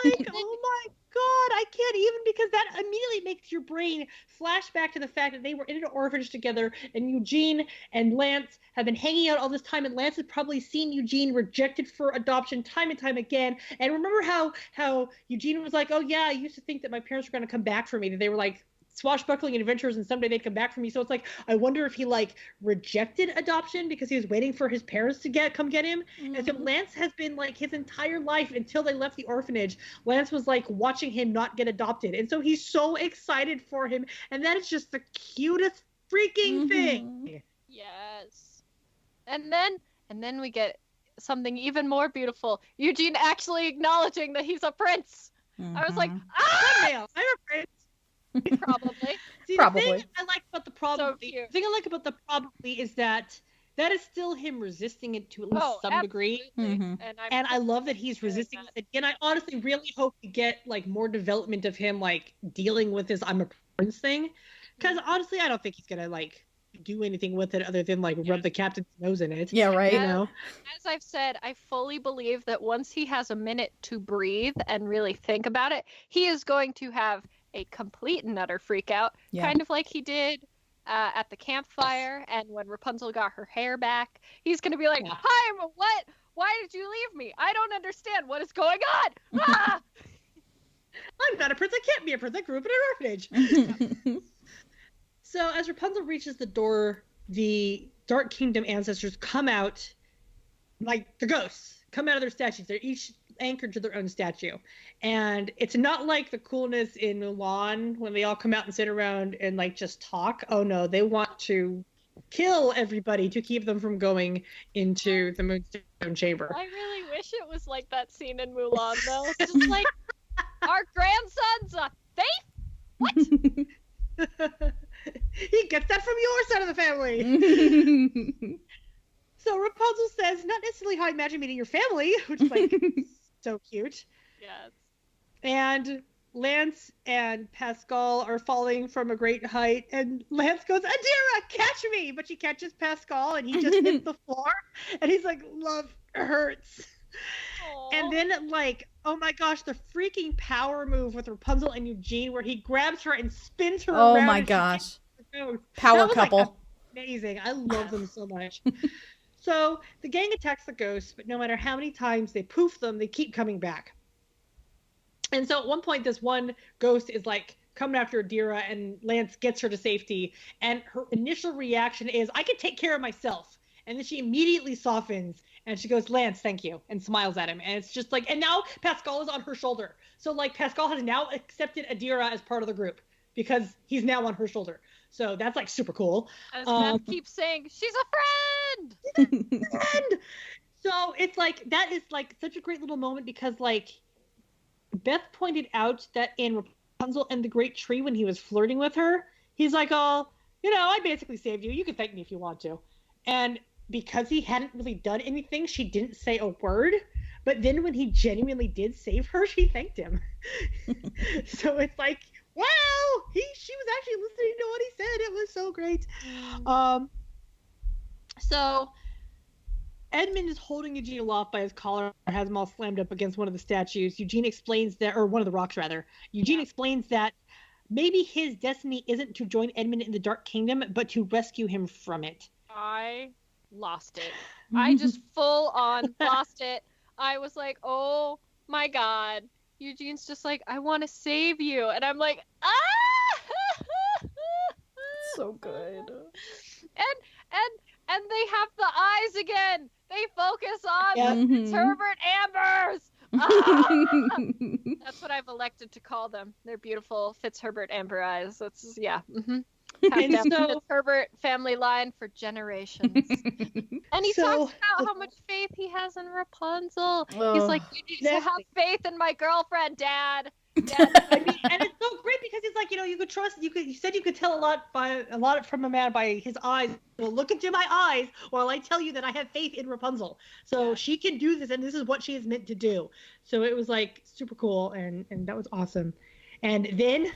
Like, oh my God, I can't even, because that immediately makes your brain flash back to the fact that they were in an orphanage together, and Eugene and Lance have been hanging out all this time, and Lance has probably seen Eugene rejected for adoption time and time again. And remember how Eugene was like, oh yeah, I used to think that my parents were going to come back for me, that they were like swashbuckling adventures and someday they'd come back for me. So it's like, I wonder if he like rejected adoption because he was waiting for his parents to come get him. And so Lance has been like his entire life until they left the orphanage, Lance was like watching him not get adopted. And so he's so excited for him. And that is just the cutest freaking thing. Yes. And then we get something even more beautiful. Eugene actually acknowledging that he's a prince. I was like, I'm a prince. Probably. See, Probably. The thing I like about the probably, So cute. the thing I like about the probably is that is still him resisting it to at least some degree. And I love that he's resisting it. And I honestly really hope we get like more development of him like dealing with his I'm a prince thing. Because honestly, I don't think he's gonna like do anything with it other than like rub the captain's nose in it. Yeah, right. You know? As I've said, I fully believe that once he has a minute to breathe and really think about it, he is going to have a complete and utter freak out, kind of like he did at the campfire and when Rapunzel got her hair back. He's going to be like, hi, what? Why did you leave me? I don't understand. What is going on? Ah! I'm not a prince. I can't be a prince. I grew up in an orphanage. So as Rapunzel reaches the door, the Dark Kingdom ancestors come out, like the ghosts, come out of their statues. They're each anchored to their own statue. And it's not like the coolness in Mulan when they all come out and sit around and like just talk. Oh no, they want to kill everybody to keep them from going into the moonstone chamber. I really wish it was like that scene in Mulan, though. It's just like, our grandson's thief? What? He gets that from your side of the family. So Rapunzel says, not necessarily how I imagine meeting your family, which is like so cute. Yes. And Lance and Pascal are falling from a great height, and Lance goes, Adira, catch me! But she catches Pascal, and he just hits the floor, and he's like, love hurts. Aww. And then, like, oh my gosh, the freaking power move with Rapunzel and Eugene, where he grabs her and spins her around. Oh my gosh. Power couple. Like, amazing. I love them so much. So the gang attacks the ghosts, but no matter how many times they poof them, they keep coming back. And so at one point, this one ghost is like coming after Adira, and Lance gets her to safety. And her initial reaction is, I can take care of myself. And then she immediately softens and she goes, Lance, thank you, and smiles at him. And it's just like, and now Pascal is on her shoulder. So like Pascal has now accepted Adira as part of the group because he's now on her shoulder. So that's like super cool. As Beth keeps saying, she's a friend! So it's like, that is like such a great little moment because like Beth pointed out that in Rapunzel and the Great Tree, when he was flirting with her, he's like, oh, you know, I basically saved you. You can thank me if you want to. And because he hadn't really done anything, she didn't say a word. But then when he genuinely did save her, she thanked him. So it's like, wow, she was actually listening to what he said. It was so great. So Edmund is holding Eugene aloft by his collar, has him all slammed up against one of the statues. Eugene explains that, or one of the rocks rather. Eugene explains that maybe his destiny isn't to join Edmund in the Dark Kingdom, but to rescue him from it. I lost it. I just full on lost it. I was like, oh my God. Eugene's just like, I want to save you. And I'm like, ah! So good. And they have the eyes again. They focus on Herbert Ambers. That's what I've elected to call them. They're beautiful Fitzherbert Amber eyes. That's And so, Herbert family line for generations. And he talks about how much faith he has in Rapunzel. He's like, you need to have faith in my girlfriend, Dad. I mean, and it's so great because he's like, you could trust. You said you could tell a lot from a man by his eyes. Well, look into my eyes while I tell you that I have faith in Rapunzel. So she can do this, and this is what she is meant to do. So it was like super cool, and that was awesome. And then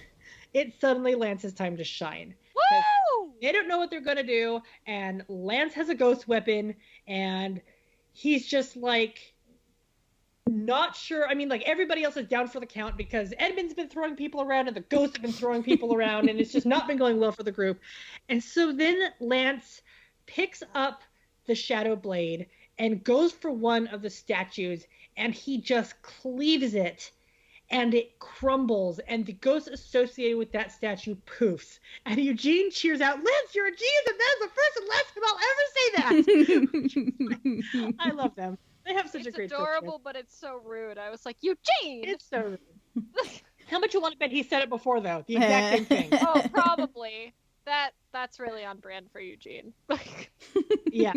it's suddenly Lance's time to shine. Woo! they don't know what they're gonna do, and Lance has a ghost weapon, and he's just like not sure. I mean, like everybody else is down for the count because Edmund's been throwing people around and the ghosts have been throwing people around, and it's just not been going well for the group. And so then Lance picks up the shadow blade and goes for one of the statues, and he just cleaves it, and it crumbles, and the ghost associated with that statue poofs. And Eugene cheers out, "Lance, you're a genius, and that is the first and last time I'll ever say that." I love them. They have such a great adorable, picture. but it's so rude. I was like, Eugene! It's so rude. How much you want to bet he said it before, though? The exact same thing. Oh, probably. That's really on brand for Eugene. Yeah.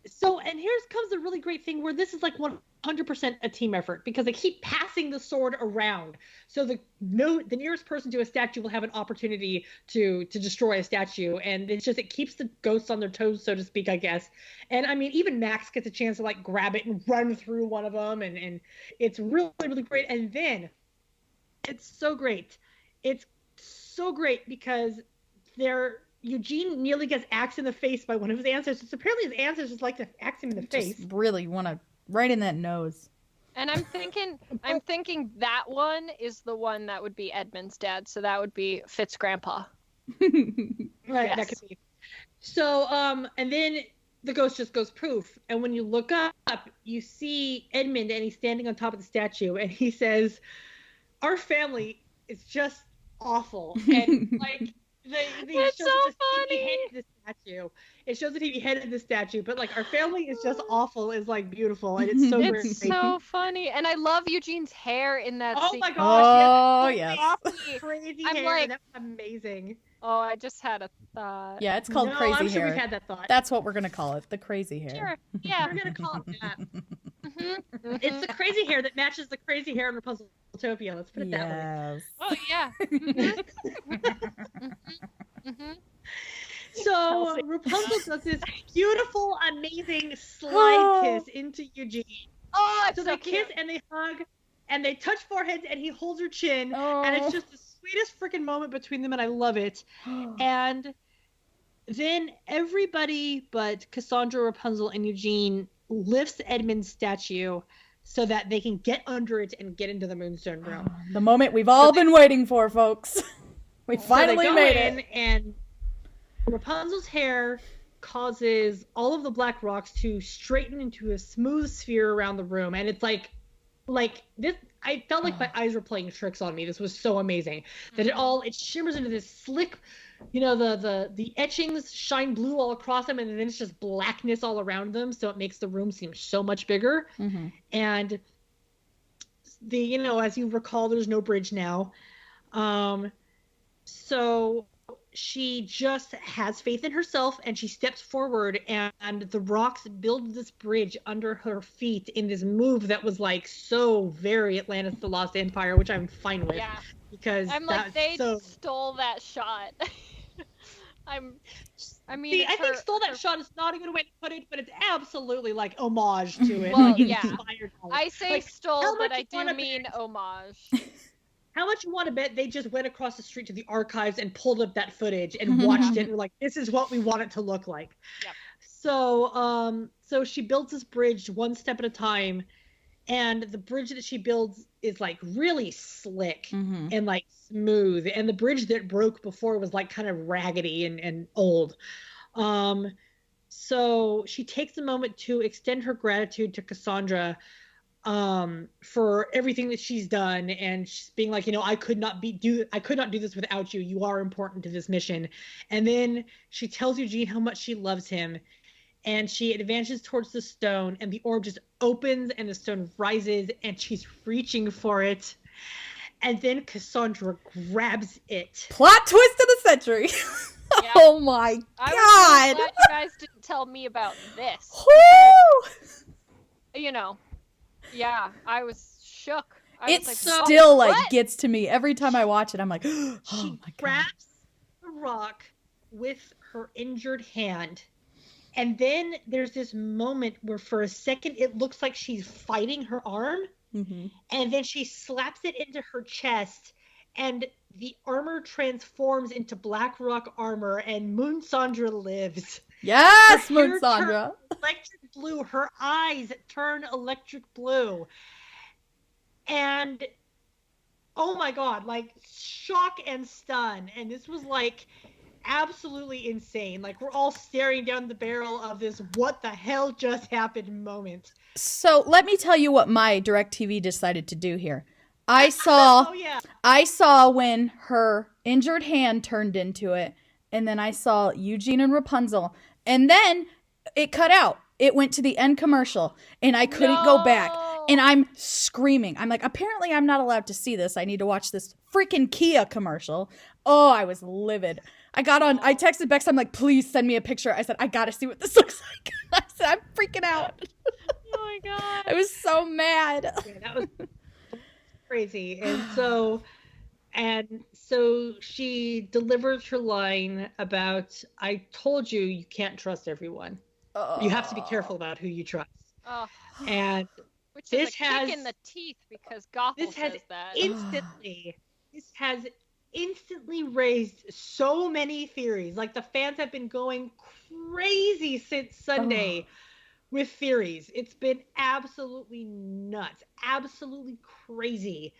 So, and here comes the really great thing where this is like 100% a team effort because they keep passing the sword around. So the nearest person to a statue will have an opportunity to destroy a statue, and it keeps the ghosts on their toes, so to speak, I guess. And I mean, even Max gets a chance to like grab it and run through one of them, and it's really, really great. And then it's so great. It's so great because Eugene nearly gets axed in the face by one of his ancestors. Apparently his ancestors like to axe him in the face. Just really want to right in that nose. And I'm thinking that one is the one that would be Edmund's dad, so that would be Fitz' grandpa. Right, yes. That could be. So, and then the ghost just goes poof. And when you look up, you see Edmund, and he's standing on top of the statue, and he says, "Our family is just awful." And like, It's so funny. It shows that he beheaded the statue, but like our family is just awful is like beautiful, and it's so great. It's so funny, and I love Eugene's hair in that. Oh scene. my gosh! Yes. Yes. Crazy I'm hair. like- That's amazing. Oh, I just had a thought. Yeah, it's called No, crazy I'm sure hair. we've had that thought. That's what we're gonna call it, the crazy hair. Sure. Yeah. We're gonna call it that. Mhm. It's the crazy hair that matches the crazy hair in Rapunzeltopia. Let's put it that way. Yes. Oh yeah. Mhm. So Rapunzel does this beautiful, amazing slide kiss into Eugene. Oh, it's So so they cute. kiss and they hug and they touch foreheads and he holds her chin. Oh. And it's just the sweetest freaking moment between them, and I love it. And then everybody but Cassandra, Rapunzel, and Eugene lifts Edmund's statue so that they can get under it and get into the Moonstone room. The moment we've all been waiting for, folks. We finally so they go made in, it. and Rapunzel's hair causes all of the black rocks to straighten into a smooth sphere around the room, and it's like this. I felt like my eyes were playing tricks on me. This was so amazing that it shimmers into this slick, the etchings shine blue all across them, and then it's just blackness all around them, so it makes the room seem so much bigger. Mm-hmm. And as you recall, there's no bridge now. So she just has faith in herself, and she steps forward, and the rocks build this bridge under her feet in this move that was like so very Atlantis: The Lost Empire, which I'm fine with. Yeah. Because I'm like, they so... stole that shot. I think stole that shot is not a good way to put it, but it's absolutely like homage to it. Well, like, yeah. inspired by it. I say Like, stole, how but much I you wanna do mean homage. How much you want to bet they just went across the street to the archives and pulled up that footage and watched it and were like, this is what we want it to look like. Yep. So she builds this bridge one step at a time, and the bridge that she builds is like really slick and like smooth, and the bridge that broke before was like kind of raggedy and old. So she takes a moment to extend her gratitude to Cassandra for everything that she's done, and she's being like, I could not do this without you. You are important to this mission. And then she tells Eugene how much she loves him, and she advances towards the stone, and the orb just opens and the stone rises, and she's reaching for it. And then Cassandra grabs it. Plot twist of the century. Yeah. Oh my I god. was really glad you guys didn't tell me about this. Woo! Yeah, I was shook. It was still what? gets to me every time I watch it. I'm like, oh She my god. grabs the rock with her injured hand. And then there's this moment where for a second it looks like she's fighting her arm. Mm-hmm. And then she slaps it into her chest. and the armor transforms into black rock armor, and Moonsandra lives. Yes, Her hair Moonsandra. turns electric blue. Her eyes turn electric blue. And oh my god, like shock and stun. And this was like absolutely insane. Like we're all staring down the barrel of this what the hell just happened moment. So let me tell you what my DirecTV decided to do here. I saw Oh yeah. I saw when her injured hand turned into it, and then I saw Eugene and Rapunzel, and then it cut out. It went to the end commercial, and I couldn't go back. And I'm screaming. I'm like, apparently I'm not allowed to see this. I need to watch this freaking Kia commercial. Oh, I was livid. I texted Bex, I'm like, please send me a picture. I said, I gotta see what this looks like. I said, I'm freaking out. Oh my god. I was so mad. Yeah, that was crazy. And so she delivers her line about, I told you you can't trust everyone. You have to be careful about who you trust. Oh. And Which this is a kick in the teeth because Gothel says that. This has instantly raised so many theories. Like the fans have been going crazy since Sunday with theories. It's been absolutely nuts, absolutely crazy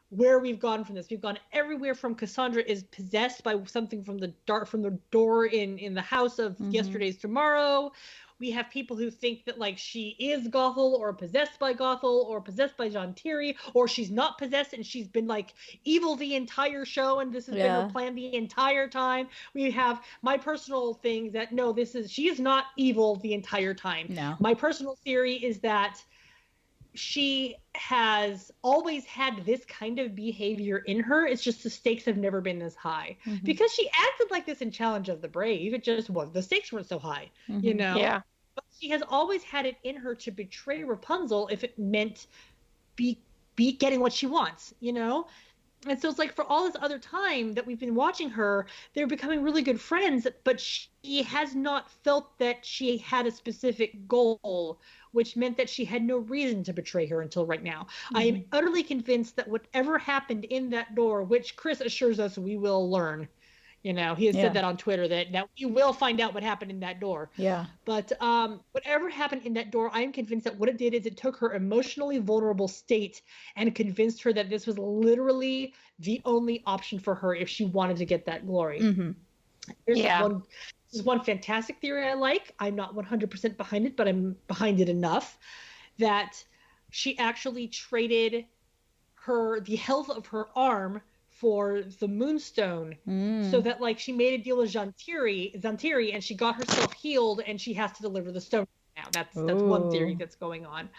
where we've gone from this. We've gone everywhere from Cassandra is possessed by something from the door in the house of yesterday's tomorrow. We have people who think that like she is Gothel or possessed by Gothel or possessed by John Thierry, or she's not possessed and she's been like evil the entire show and this has been her plan the entire time. We have my personal thing that no, she is not evil the entire time. No. My personal theory is that she has always had this kind of behavior in her. It's just the stakes have never been this high. Because she acted like this in Challenge of the Brave. It just was. The stakes weren't so high, you know? Yeah. But she has always had it in her to betray Rapunzel if it meant be getting what she wants, you know? And so it's like for all this other time that we've been watching her, they're becoming really good friends, but she has not felt that she had a specific goal, which meant that she had no reason to betray her until right now. I am utterly convinced that whatever happened in that door, which Chris assures us we will learn, you know, he has said that on Twitter that now we will find out what happened in that door. Yeah. But whatever happened in that door, I am convinced that what it did is it took her emotionally vulnerable state and convinced her that this was literally the only option for her if she wanted to get that glory. This is one fantastic theory I like. I'm not 100% behind it, but I'm behind it enough that she actually traded the health of her arm for the moonstone, so that like she made a deal with Zantiri and she got herself healed and she has to deliver the stone now. That's one theory that's going on.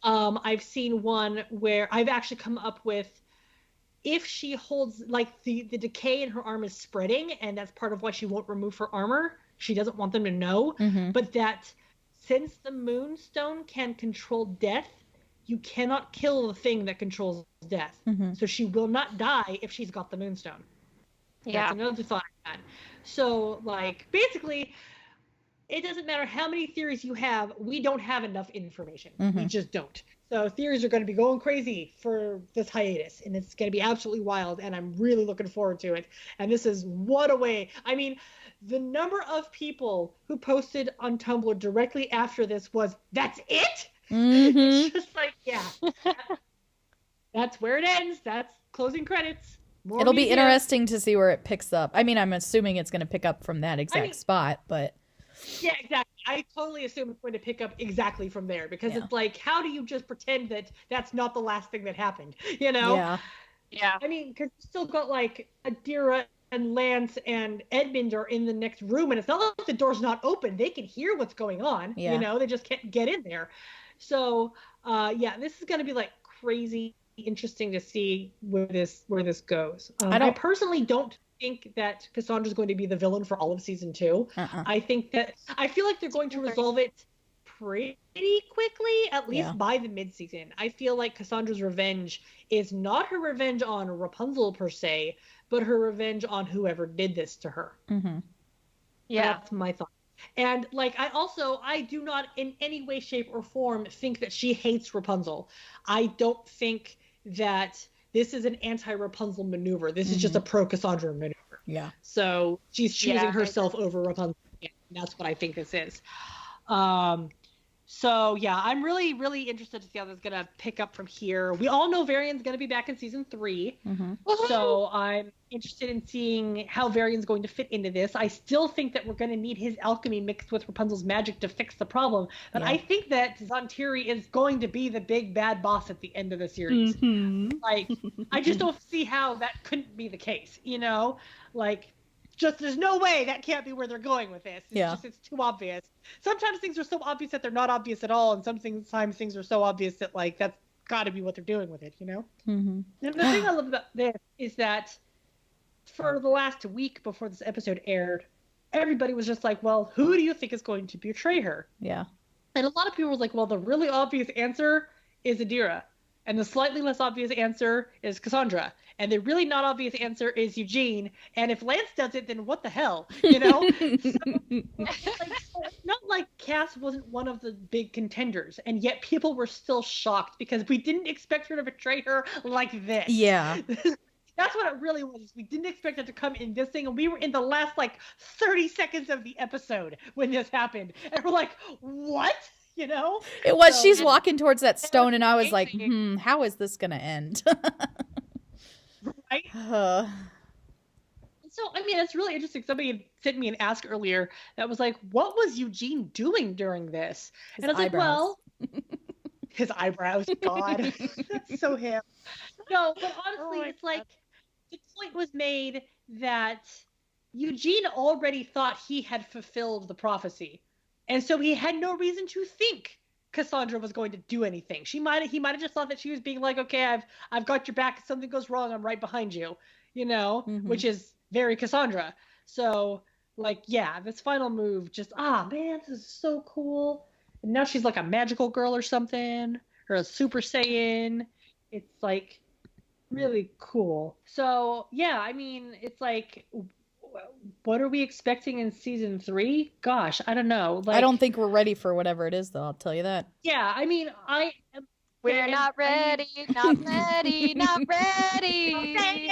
I've seen one where I've actually come up with, if she holds like the decay in her arm is spreading and that's part of why she won't remove her armor. She doesn't want them to know, but that since the moonstone can control death, you cannot kill the thing that controls death. So she will not die if she's got the moonstone. That's another thought I had. So, like, basically, it doesn't matter how many theories you have, we don't have enough information. We just don't. So theories are going to be going crazy for this hiatus, and it's going to be absolutely wild, and I'm really looking forward to it. And this is what a way. I mean, the number of people who posted on Tumblr directly after this was, that's it? It's just like, that's where it ends. That's closing credits. It'll be interesting to see where it picks up. I mean, I'm assuming it's going to pick up from that exact spot, but yeah, exactly. I totally assume it's going to pick up exactly from there because it's like, how do you just pretend that that's not the last thing that happened? You know? Yeah. I mean, because you still got like Adira and Lance and Edmund are in the next room, and it's not like the door's not open. They can hear what's going on. You know, they just can't get in there. So, this is going to be like crazy interesting to see where this goes. I personally don't think that Cassandra's going to be the villain for all of season 2. I feel like they're going to resolve it pretty quickly, at least by the mid-season. I feel like Cassandra's revenge is not her revenge on Rapunzel per se, but her revenge on whoever did this to her. That's my thought. And like, I do not in any way, shape, or form think that she hates Rapunzel. I don't think that this is an anti-Rapunzel maneuver. This is just a pro-Cassandra maneuver. Yeah. So she's choosing herself over Rapunzel. And that's what I think this is. So yeah, I'm really, really interested to see how this is gonna pick up from here. We all know Varian's gonna be back in season 3, so I'm interested in seeing how Varian's going to fit into this. I still think that we're gonna need his alchemy mixed with Rapunzel's magic to fix the problem, but I think that Zontiri is going to be the big bad boss at the end of the series. Like, I just don't see how that couldn't be the case, you know? Like, just there's no way that can't be where they're going with this. It's too obvious. Sometimes things are so obvious that they're not obvious at all, and sometimes things are so obvious that like that's got to be what they're doing with it, you know. And the thing I love about this is that for the last week before this episode aired, everybody was just like, "Well, who do you think is going to betray her?" Yeah. And a lot of people were like, "Well, the really obvious answer is Adira, and the slightly less obvious answer is Cassandra." And the really not obvious answer is Eugene. And if Lance does it, then what the hell, you know? So it's not like Cass wasn't one of the big contenders, and yet people were still shocked because we didn't expect her to betray her like this. Yeah. That's what it really was. We didn't expect it to come in this thing, and we were in the last like 30 seconds of the episode when this happened, and we're like, what? You know? It was. She's walking towards that stone, and I was like, how is this gonna end? Right? So, I mean, it's really interesting. Somebody had sent me an ask earlier that was like, what was Eugene doing during this? And I was like, well, his eyebrows, God. That's so him. No, but honestly, it's like, the point was made that Eugene already thought he had fulfilled the prophecy. And so he had no reason to think Cassandra was going to do anything. He might have just thought that she was being like, okay, I've got your back. If something goes wrong, I'm right behind you, you know, which is very Cassandra. So like, yeah, this final move just, man, this is so cool. And now she's like a magical girl or something, or a Super Saiyan. It's like really cool. So yeah, I mean, it's like, what are we expecting in season 3? Gosh, I don't know. Like, I don't think we're ready for whatever it is, though. I'll tell you that. Yeah, I mean, we're not ready, not ready, not ready.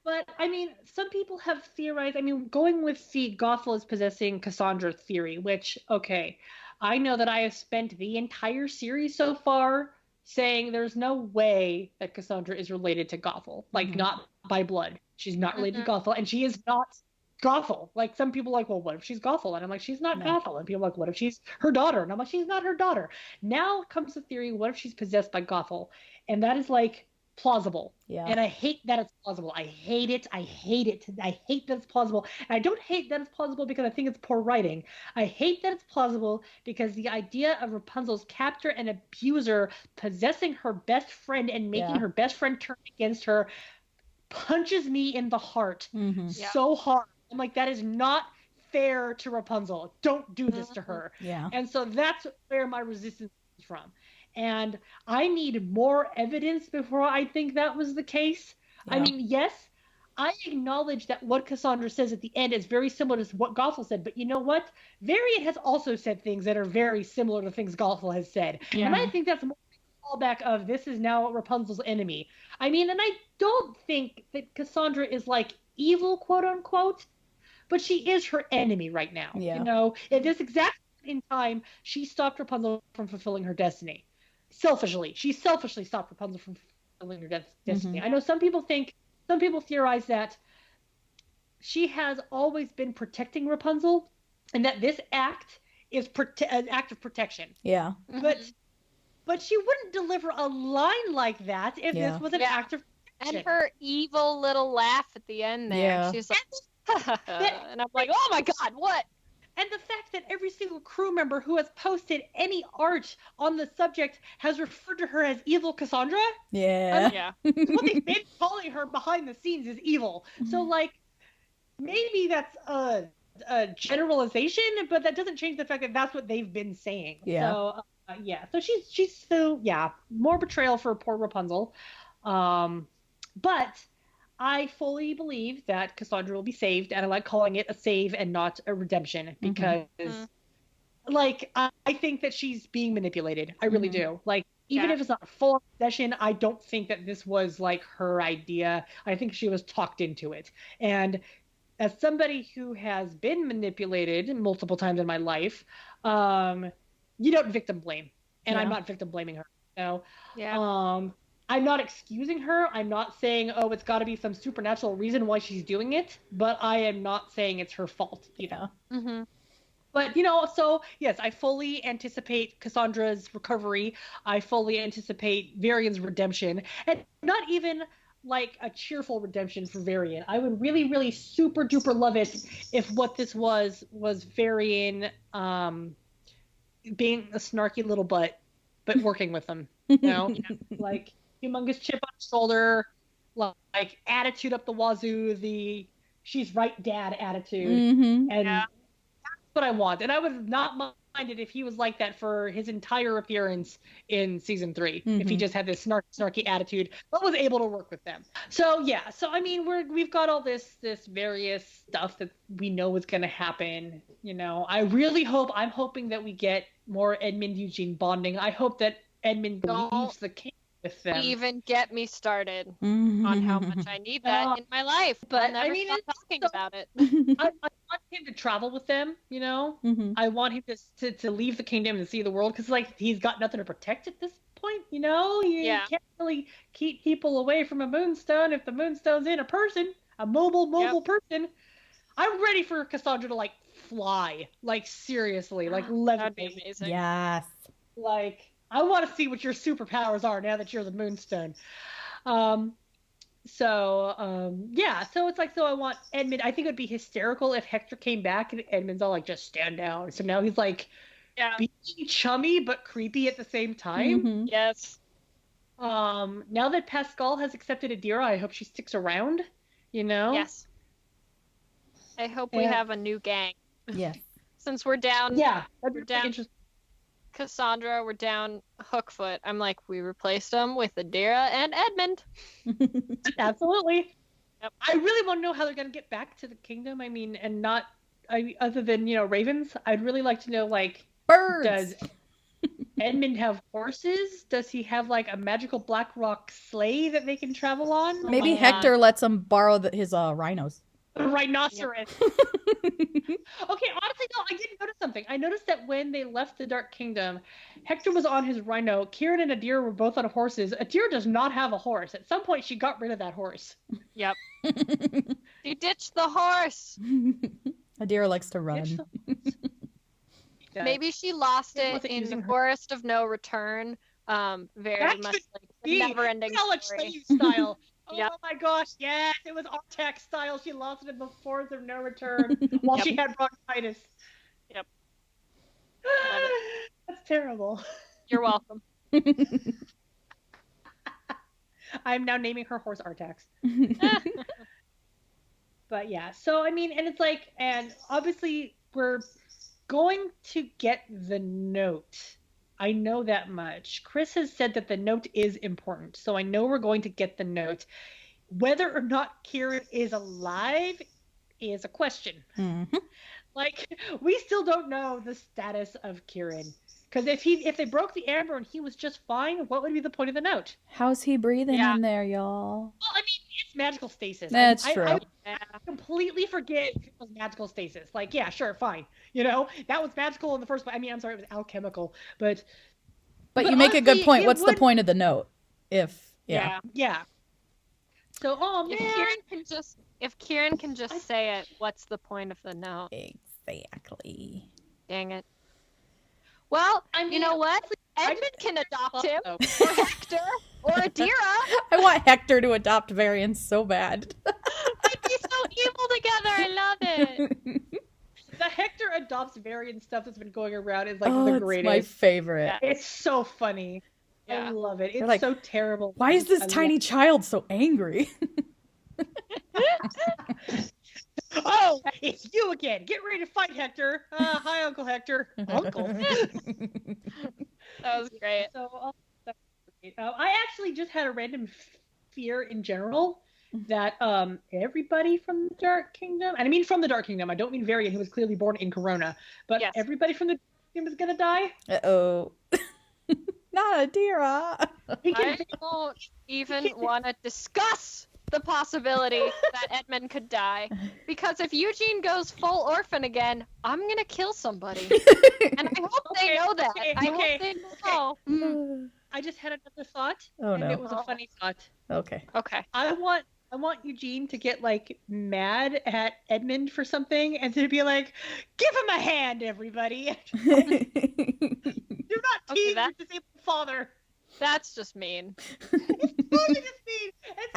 But I mean, some people have theorized. I mean, going with the Gothel is possessing Cassandra theory, which, okay, I know that I have spent the entire series so far saying there's no way that Cassandra is related to Gothel, like not by blood. She's not related to Gothel, and she is not Gothel. Like, some people are like, well, what if she's Gothel? And I'm like, she's not Gothel. And people are like, what if she's her daughter? And I'm like, she's not her daughter. Now comes the theory, what if she's possessed by Gothel? And that is like plausible. Yeah. And I hate that it's plausible. I hate it. I hate it. I hate that it's plausible. And I don't hate that it's plausible because I think it's poor writing. I hate that it's plausible because the idea of Rapunzel's captor and abuser possessing her best friend and making her best friend turn against her punches me in the heart so hard. I'm like, that is not fair to Rapunzel. Don't do this to her. Yeah. And so that's where my resistance is from. And I need more evidence before I think that was the case. Yeah. I mean, yes, I acknowledge that what Cassandra says at the end is very similar to what Gothel said. But you know what? Varian has also said things that are very similar to things Gothel has said. Yeah. And I think that's more a callback of this is now Rapunzel's enemy. I mean, and I don't think that Cassandra is like evil, quote unquote, but she is her enemy right now. Yeah. You know, at this exact in time, she stopped Rapunzel from fulfilling her destiny. She selfishly stopped Rapunzel from fulfilling her destiny. I know some people theorize that she has always been protecting Rapunzel, and that this act is an act of protection. Yeah. But she wouldn't deliver a line like that if this was an act of protection. And her evil little laugh at the end there. She's like, and I'm like, oh my God, what? And the fact that every single crew member who has posted any art on the subject has referred to her as evil Cassandra. Yeah. What they've been calling her behind the scenes is evil. So, like, maybe that's a generalization, but that doesn't change the fact that that's what they've been saying. Yeah. So, So she's so, more betrayal for poor Rapunzel. But I fully believe that Cassandra will be saved, and I like calling it a save and not a redemption because, like, I think that she's being manipulated. I really do. Like, Even if it's not full possession, I don't think that this was like her idea. I think she was talked into it. And as somebody who has been manipulated multiple times in my life, you don't victim blame. And I'm not victim blaming her. So, I'm not excusing her. I'm not saying, oh, it's got to be some supernatural reason why she's doing it. But I am not saying it's her fault, you know. Mm-hmm. But, so, yes, I fully anticipate Cassandra's recovery. I fully anticipate Varian's redemption. And not even, like, a cheerful redemption for Varian. I would really, really super duper love it if what this was Varian being a snarky little butt, but working with them, Like, humongous chip on his shoulder, like, attitude up the wazoo, the she's right dad attitude. Mm-hmm. And what I want, and I would not mind it if he was like that for his entire appearance in season 3. If he just had this snarky attitude, but was able to work with them. So I mean, we've got all this various stuff that we know is going to happen. I really I'm hoping that we get more Edmund Eugene bonding. I hope that Edmund leaves the king with them. Even get me started on how much I need that in my life, but I'll never stop talking about it. I want him to travel with them, I want him to leave the kingdom and see the world, because like he's got nothing to protect at this point, you can't really keep people away from a moonstone if the moonstone's in a person, a mobile person. I'm ready for Cassandra to like fly, like seriously, like levitate. That'd be amazing. Yes. Like, I want to see what your superpowers are now that you're the moonstone. So it's like, so I want Edmund. I think it would be hysterical if Hector came back and Edmund's all like, just stand down. So now he's like being chummy but creepy at the same time. Mm-hmm. Yes. Now that Pascal has accepted Adira, I hope she sticks around, Yes. I hope we have a new gang. Yeah. Since we're down. Yeah. We're down Cassandra, we're down Hookfoot. I'm like, we replaced them with Adira and Edmund. Absolutely. Yep. I really want to know how they're going to get back to the kingdom. I mean, and not, other than, ravens, I'd really like to know, like, birds. Does Edmund have horses? Does he have, like, a magical black rock sleigh that they can travel on? Maybe Hector lets him borrow his rhinos. A rhinoceros. Okay, honestly, no, I did notice something. I noticed that when they left the Dark Kingdom, Hector was on his rhino. Kieran and Adira were both on horses. Adira does not have a horse. At some point, she got rid of that horse. Yep. She ditched the horse. Adira likes to run. Maybe she lost it in the Forest of No Return. Very much like the never-ending story. Style. Oh Yep. my gosh, yes, it was Artax style. She lost it in the Forest of No Return while she had bronchitis. Yep. That's terrible. You're welcome. I'm now naming her horse Artax. But yeah, so I mean, and it's like, and obviously we're going to get the note. I know that much. Chris has said that the note is important, so I know we're going to get the note. Whether or not Kieran is alive is a question. Mm-hmm. Like, we still don't know the status of Kieran. Because if they broke the amber and he was just fine, what would be the point of the note? How's he breathing in there, y'all? Well, I mean, it's magical stasis. That's true. I completely forget it was magical stasis. Like, yeah, sure, fine. That was magical in the first place. I mean, I'm sorry, it was alchemical. But you make a good point. What's the would... point of the note? Yeah. So, oh, man. If Kieran can just say it, what's the point of the note? Exactly. Dang it. Well, I mean, you know what? Edmund can adopt him, or Hector, or Adira. I want Hector to adopt Varian so bad. They'd be so evil together. I love it. The Hector adopts Varian stuff that's been going around is like the greatest. It's my favorite. Yeah. It's so funny. Yeah. I love it. It's like, so terrible. Why is this tiny child so angry? Oh, it's you again. Get ready to fight, Hector. Hi, Uncle Hector. Uncle. That was great. So, I actually just had a random fear in general that everybody from the Dark Kingdom, and I mean from the Dark Kingdom, I don't mean Varian, who was clearly born in Corona, but everybody from the Dark Kingdom is going to die. Uh-oh. Not Adira. I don't even want to discuss the possibility that Edmund could die. Because if Eugene goes full orphan again, I'm going to kill somebody. And I hope they know that. I hope they know. I just had another thought. Oh, and no. it was a funny thought. Okay. Okay. I want Eugene to get like mad at Edmund for something and to be like, "Give him a hand, everybody." Do not tease your disabled father. That's just mean. It's totally just mean.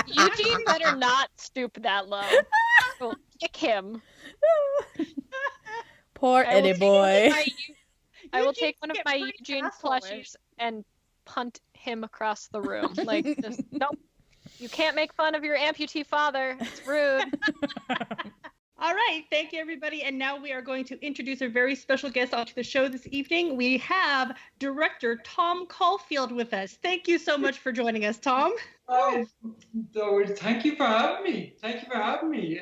It's Eugene better not stoop that low. We'll kick him. Poor Eddie boy. I will take one of my pretty Eugene asshole-ish. plushies and punt him across the room. Like, just, nope. You can't make fun of your amputee father. It's rude. All right, thank you, everybody. And now we are going to introduce a very special guest onto the show this evening. We have director Tom Caulfield with us. Thank you so much for joining us, Tom. Oh, thank you for having me.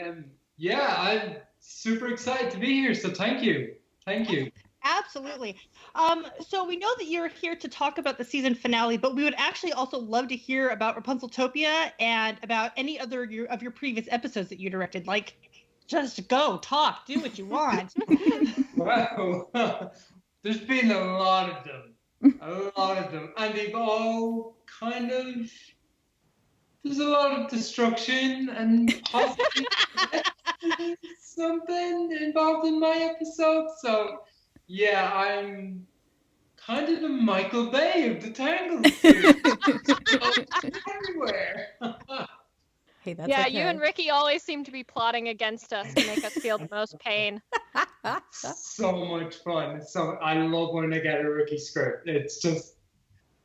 Yeah, I'm super excited to be here, so thank you. Absolutely. So we know that you're here to talk about the season finale, but we would actually also love to hear about Rapunzeltopia and about any other of your previous episodes that you directed. Like, just go, talk, do what you want. Wow. There's been a lot of them. And they've all kind of, there's a lot of destruction and possibly something involved in my episode. So, yeah, I'm kind of the Michael Bay of the Tangled series. Everywhere. Hey, that's Yeah, okay. you and Ricky always seem to be plotting against us to make us feel the most pain. So much fun. So I love when I get a rookie script. It's just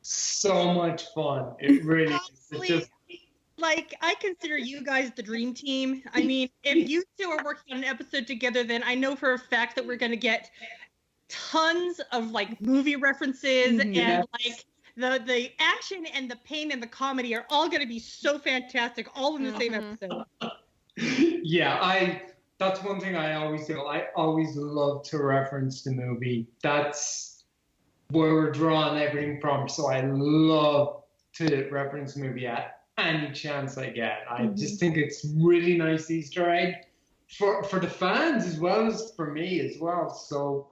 so much fun. It really is. It's just, Like, I consider you guys the dream team. I mean, if you two are working on an episode together, then I know for a fact that we're going to get tons of, like, movie references and, like, the action and the pain and the comedy are all going to be so fantastic, all in the same episode. yeah, that's one thing I always do. I always love to reference the movie. That's where we're drawing everything from. So I love to reference the movie at any chance I get. I just think it's really nice Easter egg for the fans as well as for me as well. So,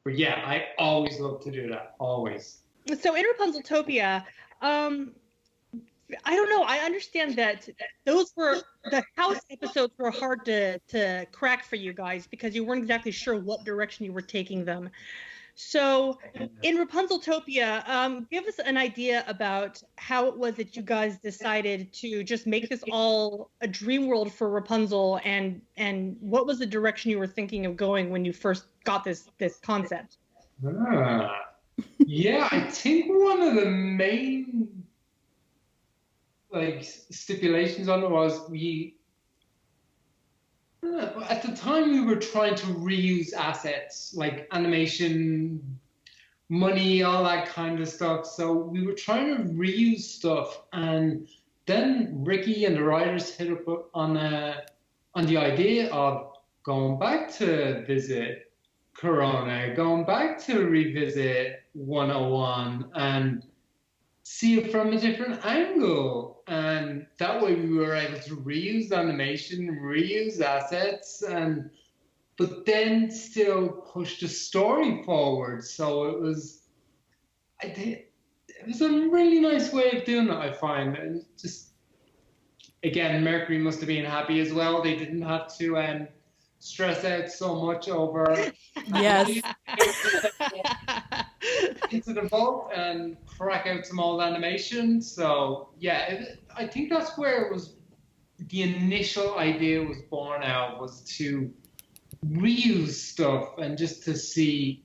but yeah, I always love to do that. Always. So in Rapunzeltopia, I don't know. I understand that those were the house episodes were hard to crack for you guys because you weren't exactly sure what direction you were taking them. So in Rapunzeltopia, give us an idea about how it was that you guys decided to just make this all a dream world for Rapunzel, and what was the direction you were thinking of going when you first got this concept? Yeah, I think one of the main stipulations on it was at the time we were trying to reuse assets like animation, money, all that kind of stuff. So we were trying to reuse stuff, and then Ricky and the writers hit up on the idea of going back to visit Corona, going back to revisit 101 and see it from a different angle. And that way we were able to reuse animation, reuse assets, but then still push the story forward. So it was a really nice way of doing it, I find. And just, again, Mercury must have been happy as well. They didn't have to stress out so much over Yes. into the vault and crack out some old animation. So yeah, I think that's where it was. The initial idea was born out, was to reuse stuff and just to see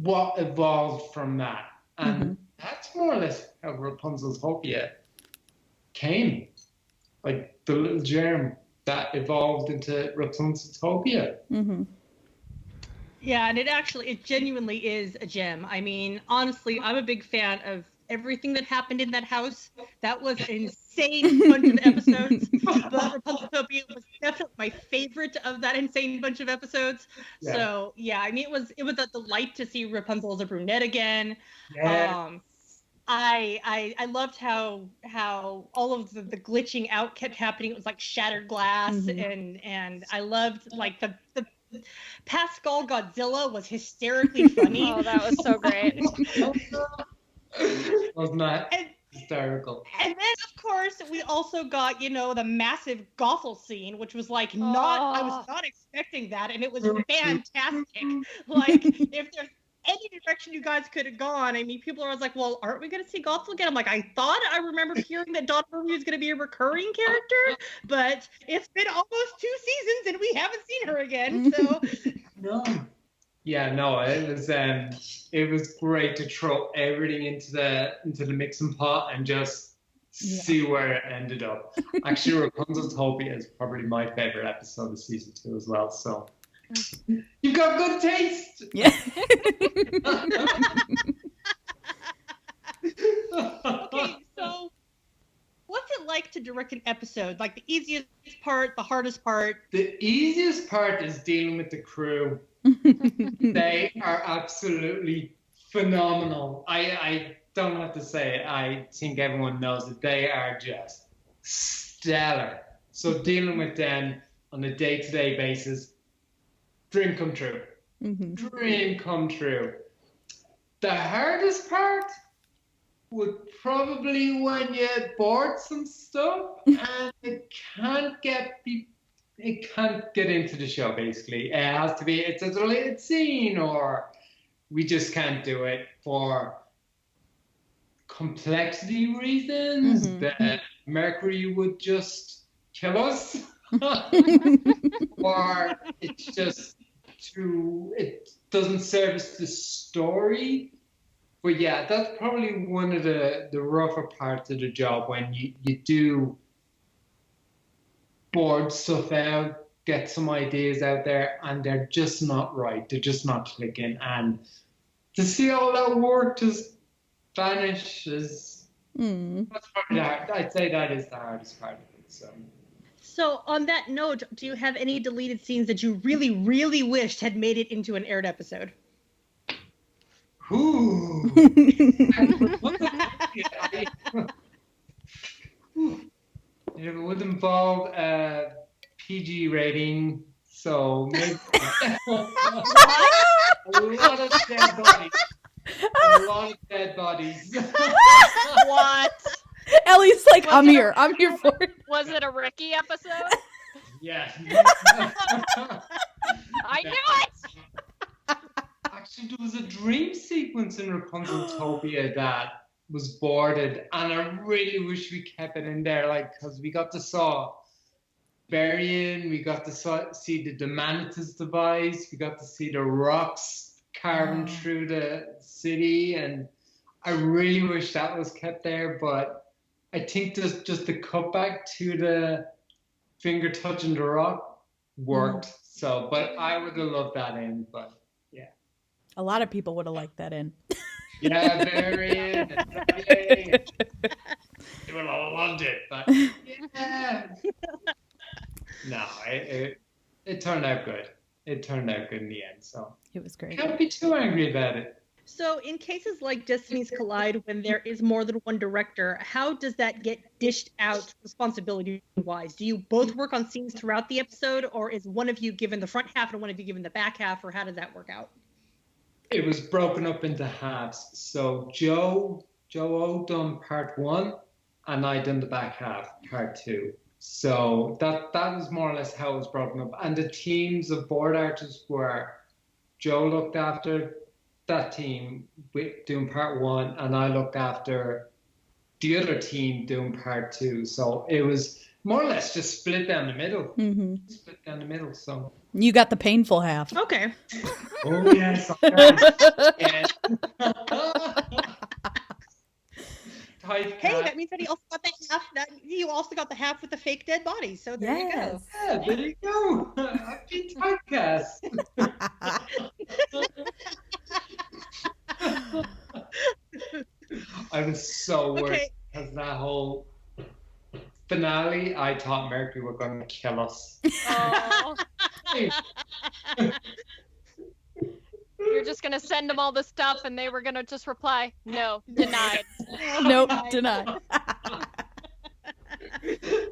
what evolved from that. And that's more or less how Rapunzeltopia came, like the little germ that evolved into Rapunzeltopia. Yeah, and it genuinely is a gem. I mean, honestly, I'm a big fan of everything that happened in that house. That was an insane bunch of episodes. But Rapunzeltopia was definitely my favorite of that insane bunch of episodes. Yeah. So yeah, I mean, it was a delight to see Rapunzel as a brunette again. Yeah. I loved how all of the glitching out kept happening. It was like shattered glass, and I loved like the Pascal Godzilla was hysterically funny. Oh, that was so great. Wasn't that And, hysterical? and then of course we also got the massive Gothel scene, which was like I was not expecting that, and it was fantastic. Like if there's any direction you guys could have gone, I mean, people are always like, well, aren't we going to see Gothel again? I'm like, I thought I remember hearing that Dawn Marie was going to be a recurring character, but it's been almost 2 seasons and we haven't seen her again. So No. Yeah, no, it was great to throw everything into the mixing pot and just see where it ended up. Actually, Rapunzel's Utopia is probably my favorite episode of season 2 as well. So you've got good taste. Yeah. okay, so what's it like to direct an episode? Like the easiest part, the hardest part? The easiest part is dealing with the crew. They are absolutely phenomenal. I don't have to say it. I think everyone knows that they are just stellar. So dealing with them on a day-to-day basis, dream come true. Dream come true. The hardest part would probably when you board some stuff and it can't get into the show. Basically, it has to be. It's a deleted scene, or we just can't do it for complexity reasons. That Mercury would just kill us, or it's just it doesn't service the story. But yeah, that's probably one of the rougher parts of the job, when you do board stuff out, get some ideas out there, and they're just not right. They're just not clicking. And to see all that work just vanish is that's probably I'd say that is the hardest part of it. So on that note, do you have any deleted scenes that you really, really wished had made it into an aired episode? Ooh. It would involve a PG rating, so maybe a lot of dead bodies. A lot of dead bodies. What? Ellie's like, I'm here for it. Was it a Ricky episode? Yeah. I knew it! Actually, there was a dream sequence in Rapunzel Utopia that was boarded, and I really wish we kept it in there, like, because we got to see burying, we got to see the Demanitus device, we got to see the rocks carving through the city, and I really wish that was kept there, but I think just the cutback to the finger touching the rock worked. So, but I would have loved that in, but yeah. A lot of people would have liked that in. Yeah, burying. They would have loved it, but yeah. No, it turned out good. It turned out good in the end, so It was great. can't be too angry about it. So in cases like Destinies Collide, when there is more than one director, how does that get dished out responsibility-wise? Do you both work on scenes throughout the episode, or is one of you given the front half and one of you given the back half, or how does that work out? It was broken up into halves. So Joe O done part 1, and I done the back half, part 2. So that was more or less how it was broken up. And the teams of board artists were Joe looked after that team doing part 1, and I looked after the other team doing part 2. So it was more or less just split down the middle. Split down the middle. So You got the painful half. Okay. oh yes. Yeah. Hey, that means that he also got the half. That you also got the half with the fake dead bodies. So there you go. Yeah, there you go. Happy typecast. I was so worried because that whole finale, I thought Mercury were going to kill us. Oh. You're just gonna send them all the stuff, and they were gonna just reply, "No, denied." Nope, denied.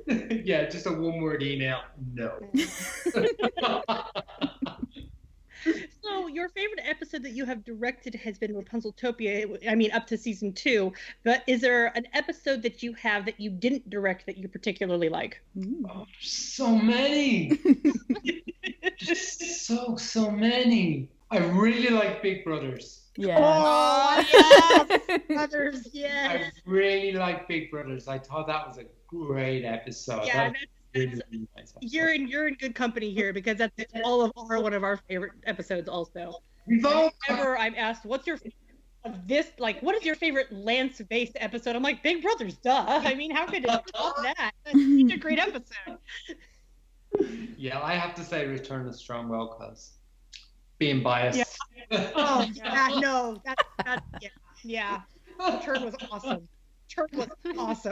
Yeah, just a one-word email. No. So your favorite episode that you have directed has been Rapunzeltopia. I mean, up to season 2. But is there an episode that you have that you didn't direct that you particularly like? Oh, so many. Just so many. I really like Big Brothers. Yeah. Oh, yes! Brothers, yes. I really like Big Brothers. I thought that was a great episode. Yeah, That was really, really nice episode. you're in good company here because that's one of our favorite episodes also. We've all Whenever I'm asked, what's your what is your favorite Lance-based episode? I'm like, Big Brothers, duh. I mean, how could it top that? That's such a great episode. Yeah, I have to say Return of Strongbow because being biased. Yeah. Oh, yeah, no. Yeah. Turn was awesome.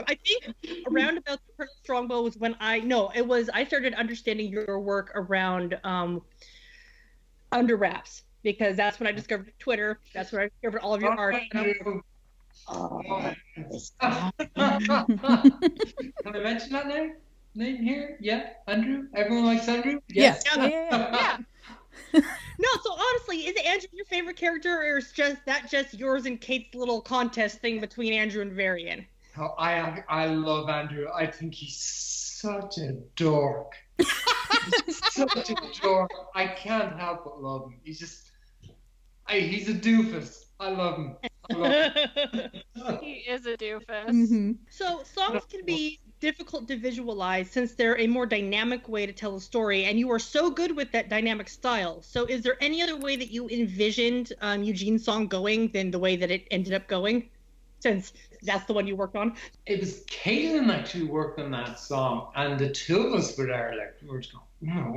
I think around about the Turn of Strongbow was when I started understanding your work around Under Wraps, because that's when I discovered Twitter. That's when I discovered all of your art. Can I mention that name here? Yeah, Andrew. Everyone likes Andrew. Yes. Yeah. No, so honestly, is Andrew your favorite character, or is just yours and Kate's little contest thing between Andrew and Varian? Oh, I love Andrew. I think he's such a dork. Such a dork. I can't help but love him. He's a doofus. I love him. He is a doofus. Mm-hmm. So songs can be difficult to visualize since they're a more dynamic way to tell a story, and you are so good with that dynamic style. So is there any other way that you envisioned Eugene's song going than the way that it ended up going, since that's the one you worked on? It was Caitlin actually worked on that song, and the two of us were there like, we were just going,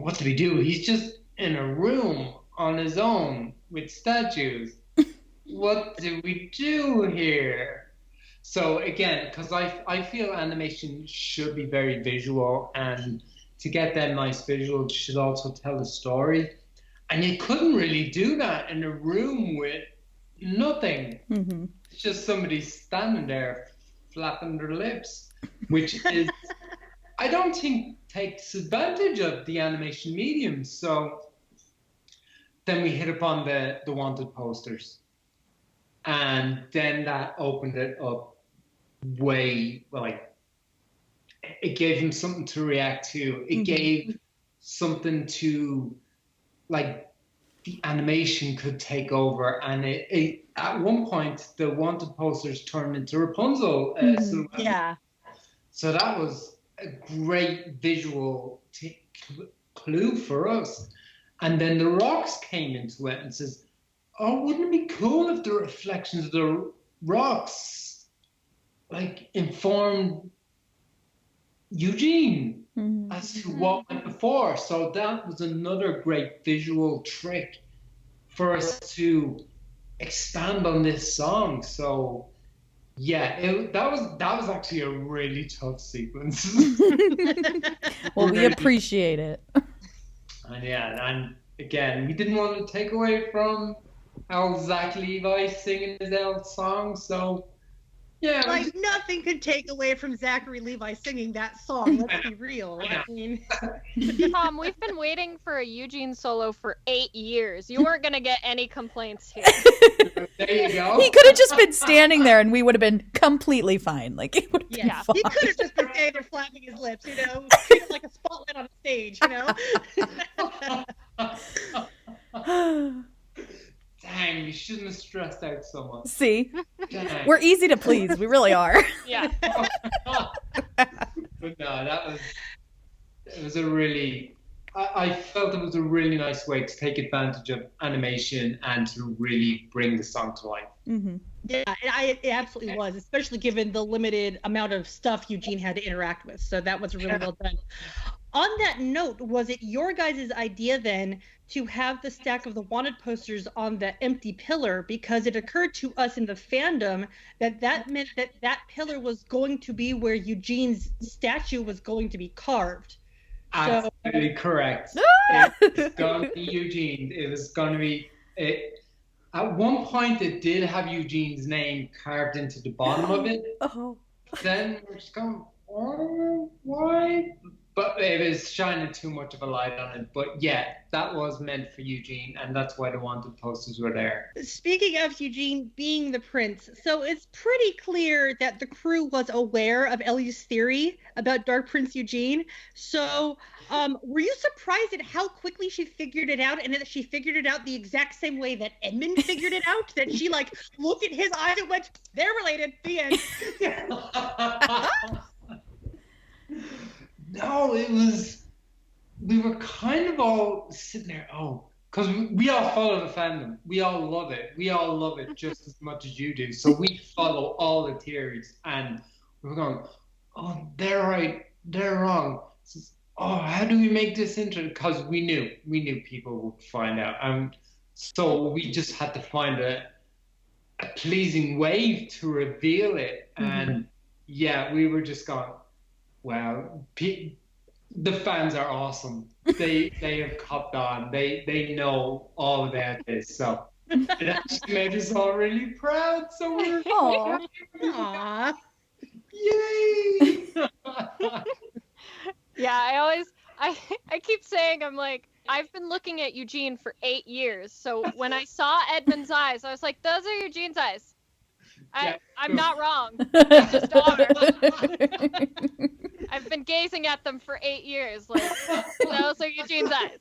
what did we do? He's just in a room on his own with statues. What do we do here? So again, because I feel animation should be very visual, and to get them nice visuals should also tell a story. And you couldn't really do that in a room with nothing. Mm-hmm. It's just somebody standing there flapping their lips, which is, I don't think, takes advantage of the animation medium. So then we hit upon the wanted posters. And then that opened it up it gave him something to react to. It gave something to, the animation could take over. And it at one point, the wanted posters turned into Rapunzel. Yeah. So that was a great visual clue for us. And then the rocks came into it and says, oh, wouldn't it be cool if the reflections of the rocks informed Eugene as to what went before? So that was another great visual trick for us to expand on this song. So yeah, that was actually a really tough sequence. Well, we appreciate it. And again, we didn't want to take away from how Zach Levi's singing his old song, so yeah. Nothing could take away from Zachary Levi singing that song. Let's be real. I mean, Tom, we've been waiting for a Eugene solo for 8 years. You weren't gonna get any complaints here. There you go. He could have just been standing there, and we would have been completely fine. It would have been fine. He could have just been standing there flapping his lips, treat it like a spotlight on a stage, Dang, you shouldn't have stressed out so much. See? Dang. We're easy to please. We really are. Yeah. But no, it was a really, I felt it was a really nice way to take advantage of animation and to really bring the song to life. Mm-hmm. Yeah, it absolutely was, especially given the limited amount of stuff Eugene had to interact with. So that was really well done. On that note, was it your guys' idea then to have the stack of the wanted posters on the empty pillar? Because it occurred to us in the fandom that meant that pillar was going to be where Eugene's statue was going to be carved. Absolutely correct. It's going to be Eugene. It was going to be At one point, it did have Eugene's name carved into the bottom of it. Oh. Then we're just going, oh, why? But it was shining too much of a light on it. But yeah, that was meant for Eugene, and that's why the wanted posters were there. Speaking of Eugene being the prince, so it's pretty clear that the crew was aware of Ellie's theory about Dark Prince Eugene. So were you surprised at how quickly she figured it out, and that she figured it out the exact same way that Edmund figured it out? That she like looked at his eyes and went, "They're related." The end. No, it was, we were kind of all sitting there, because we all follow the fandom. We all love it. We all love it just as much as you do. So we follow all the theories, and we were going, oh, they're right, they're wrong. How do we make this interesting? Because we knew people would find out. So we just had to find a pleasing way to reveal it. And yeah, we were just going, well, the fans are awesome. They have copped on. They know all about this. So it actually made us all really proud. So we're Aww. Yay! Yeah, I keep saying, I'm like, I've been looking at Eugene for 8 years. So when I saw Edmund's eyes, I was like, those are Eugene's eyes. I'm not wrong. They just are. I've been gazing at them for 8 years. Like, those are Eugene's eyes.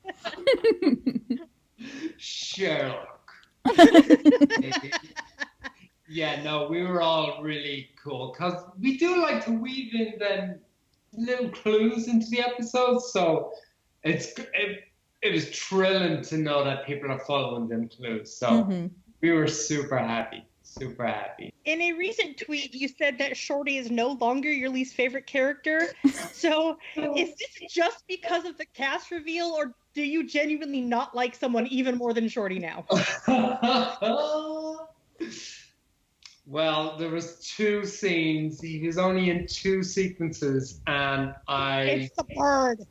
Sherlock. Yeah, no, we were all really cool because we do like to weave in then little clues into the episodes. So it was thrilling to know that people are following them clues. So we were super happy. Super happy. In a recent tweet, you said that Shorty is no longer your least favorite character. So is this just because of the cast reveal, or do you genuinely not like someone even more than Shorty now? Well, there was 2 scenes. He was only in 2 sequences, and It's the bird.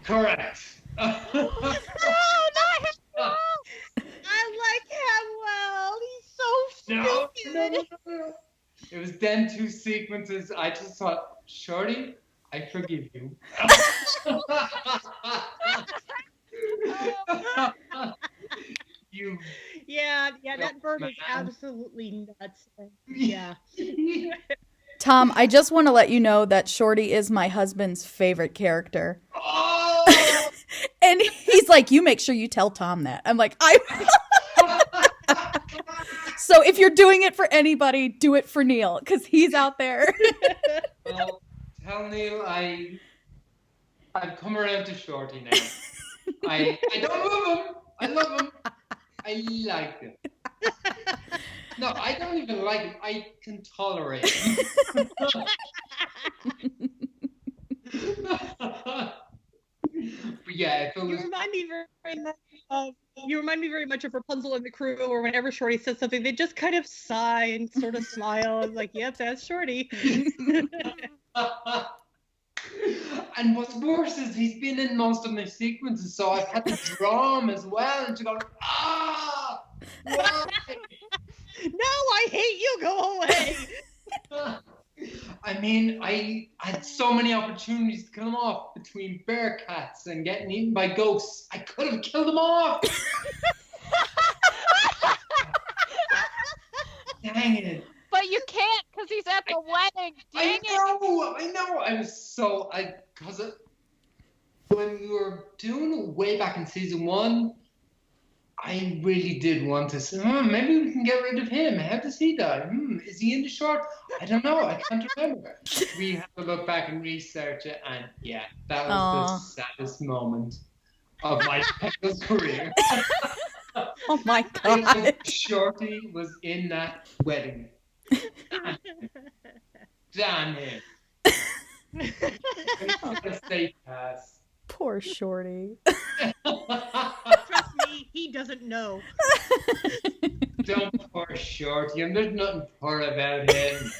Correct. Oh, not him. I like Hemwell. He's so stupid. No. It was then 2 sequences. I just thought, Shorty, I forgive you. Yeah, that bird was absolutely nuts. Yeah. Tom, I just want to let you know that Shorty is my husband's favorite character. Oh! And he's like, you make sure you tell Tom that. I'm like, So if you're doing it for anybody, do it for Neil, because he's out there. Well, tell Neil I've come around to Shorty now. I don't love him. I love him. I like him. No, I don't even like him. I can tolerate him. But yeah, if it was... You remind me very much of Rapunzel and the crew, or whenever Shorty says something, they just kind of sigh and sort of smile and like, yep, that's Shorty. And what's worse is he's been in most of my sequences, so I've had to draw him as well, and to go, why? No, I hate you, go away. I mean, I had so many opportunities to kill them off between bear cats and getting eaten by ghosts. I could have killed them off. Dang it. But you can't because he's at the wedding. Dang I know. I was so, when we were doing it way back in season 1, I really did want to say, maybe we can get rid of him. How does he die? Is he in the short? I don't know. I can't remember. We have to look back and research it, and yeah, that was the saddest moment of my career. Oh my God. Shorty was in that wedding. Damn him. A safe pass. Poor Shorty. Trust me, he doesn't know. Don't poor Shorty, and there's nothing poor about him.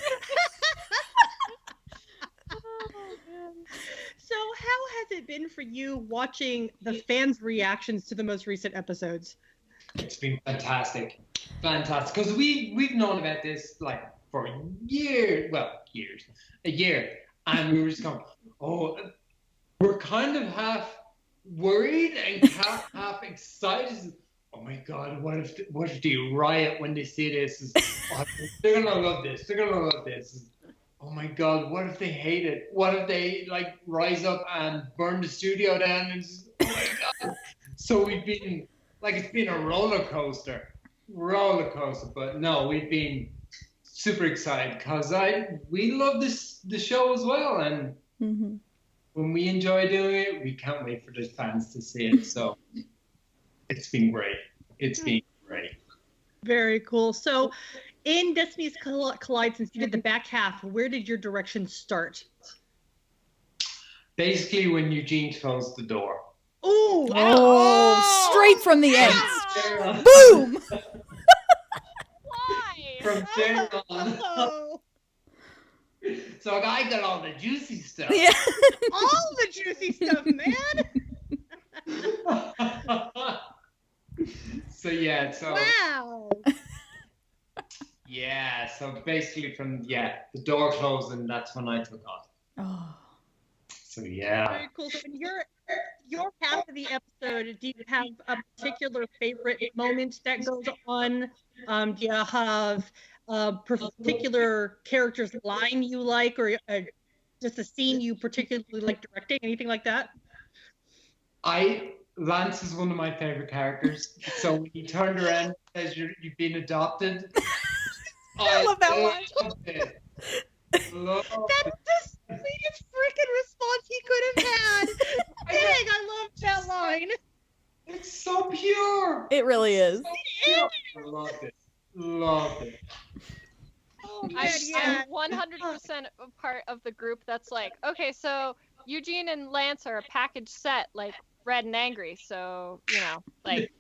So how has it been for you watching the fans' reactions to the most recent episodes? It's been fantastic. Fantastic. Because we've known about this like for years. Well, years. A year. And we were just going, oh, we're kind of half worried and half excited. Oh my God, what if they riot when they see this? Oh, they're gonna love this. They're gonna love this. Oh my God, what if they hate it? What if they like rise up and burn the studio down? And just, oh my God. So we've been like, it's been a roller coaster. But no, we've been super excited because we love the show as well, and when we enjoy doing it, we can't wait for the fans to see it. So it's been great. It's been great. Very cool. So in Destinies Collide, since you did the back half, where did your direction start? Basically, when Eugene closed the door. Ooh! Oh, straight from the end. Yeah. Boom! Why? From there on. Oh, So I got all the juicy stuff. Yeah. all the juicy stuff, man! So yeah, so Wow! yeah, so basically from the door closed and that's when I took off. Oh. So yeah. Very cool. So in your half of the episode, do you have a particular favorite moment that goes on? Do you have a particular character's line you like, or just a scene you particularly like directing? Anything like that? Lance is one of my favorite characters. So when he turned around and says you've been adopted, I love that line. Love That's the sweetest freaking response he could have had. Dang, I love that line. It's so pure. It really is. Pure. I loved it. Loved it. Oh man, yeah. I'm 100% a part of the group that's like, okay, so Eugene and Lance are a package set, like red and angry. So, you know, like.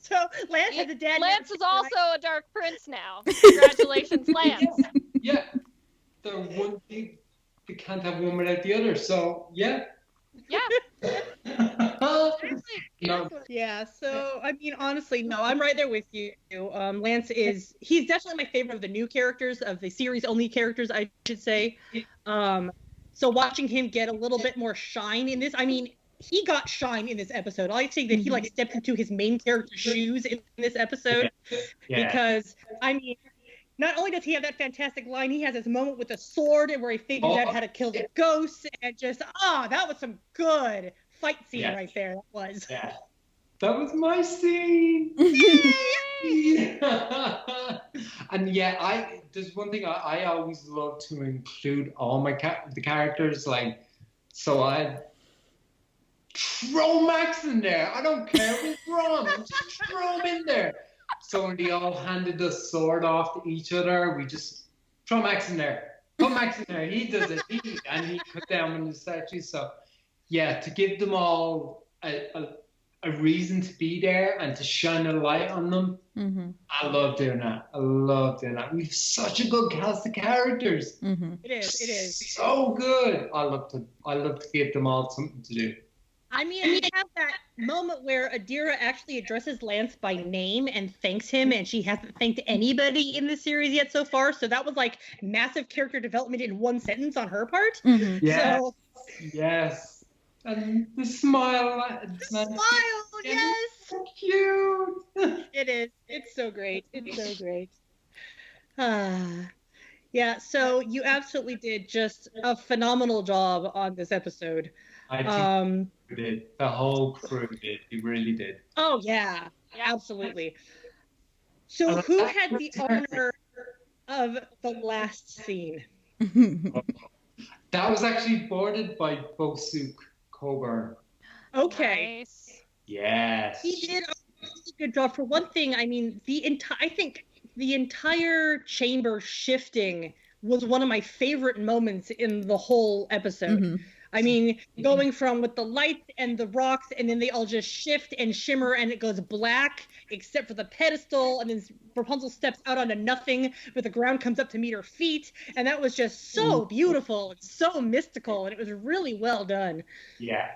So Lance has a dad. Lance is also a Dark Prince now. Congratulations, Lance. Yeah. They're one thing. They can't have one without the other. So yeah. Yeah. No. Yeah, so I mean, honestly, no, I'm right there with you. Lance he's definitely my favorite of the new characters, of the series only characters, I should say. So watching him get a little bit more shine in this, I mean, he got shine in this episode. I like to think that he like stepped into his main character's shoes in this episode. Yeah. Because I mean, not only does he have that fantastic line, he has this moment with a sword and where he figures out how to kill the ghosts, and just that was some good fight scene right there. That was. Yeah. That was my scene. And there's one thing I always love to include all my the characters, like, so I throw Max in there. I don't care what's wrong. Just throw him in there. So when they all handed the sword off to each other, we just throw Max in there. Put Max in there. He does it. And he cut down on the statue. So yeah, to give them all a reason to be there and to shine a light on them. I love doing that. We have such a good cast of characters. It is. So good. I love to give them all something to do. I mean, we have that moment where Adira actually addresses Lance by name and thanks him, and she hasn't thanked anybody in the series yet so far. So that was like massive character development in one sentence on her part. Yes. So, yes. And the smile. yes. So cute. It is. It's so great. Yeah, so you absolutely did just a phenomenal job on this episode. I think we did. The whole crew did. We really did. Oh, yeah. Absolutely. So who had the honor of the last scene? That was actually boarded by Bosuk Coburn. Okay. Nice. Yes. He did a really good job. For one thing, I mean, I think the entire chamber shifting was one of my favorite moments in the whole episode. I mean, going from with the lights and the rocks, and then they all just shift and shimmer, and it goes black, except for the pedestal, and then Rapunzel steps out onto nothing, but the ground comes up to meet her feet, and that was just so beautiful and so mystical, and it was really well done. Yeah,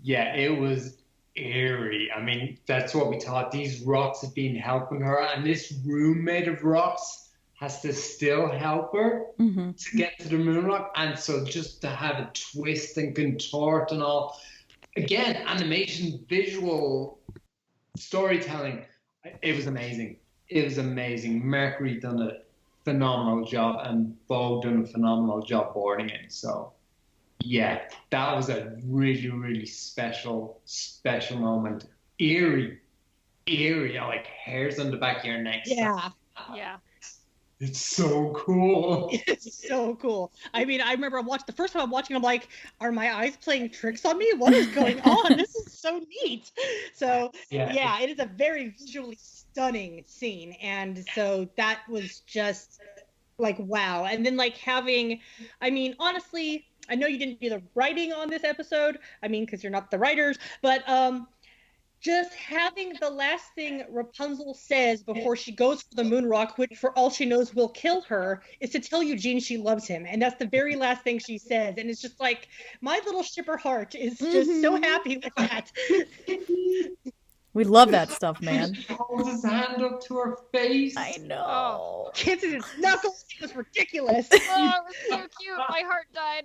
it was eerie. I mean, that's what we thought. These rocks have been helping her, and this room made of rocks has to still help her to get to the moon rock. And so just to have it twist and contort and all, again, animation, visual storytelling, it was amazing. It was amazing. Mercury done a phenomenal job, and Bo done a phenomenal job boarding it. So yeah, that was a really, really special moment. Eerie, like hairs on the back of your neck. Yeah. Yeah. It's so cool. It's so cool. I mean, I remember the first time I'm watching, I'm like, are my eyes playing tricks on me? What is going on? This is so neat. So yeah, it is a very visually stunning scene. And so that was just like, wow. And then like having, I mean, honestly, I know you didn't do the writing on this episode. I mean, because you're not the writers, but just having the last thing Rapunzel says before she goes for the moon rock, which for all she knows will kill her, is to tell Eugene she loves him. And that's the very last thing she says. And it's just like, my little shipper heart is just so happy with that. We love that stuff, man. He holds his hand up to her face. I know. Kissing his knuckles, it was ridiculous. Oh, it was so cute. My heart died.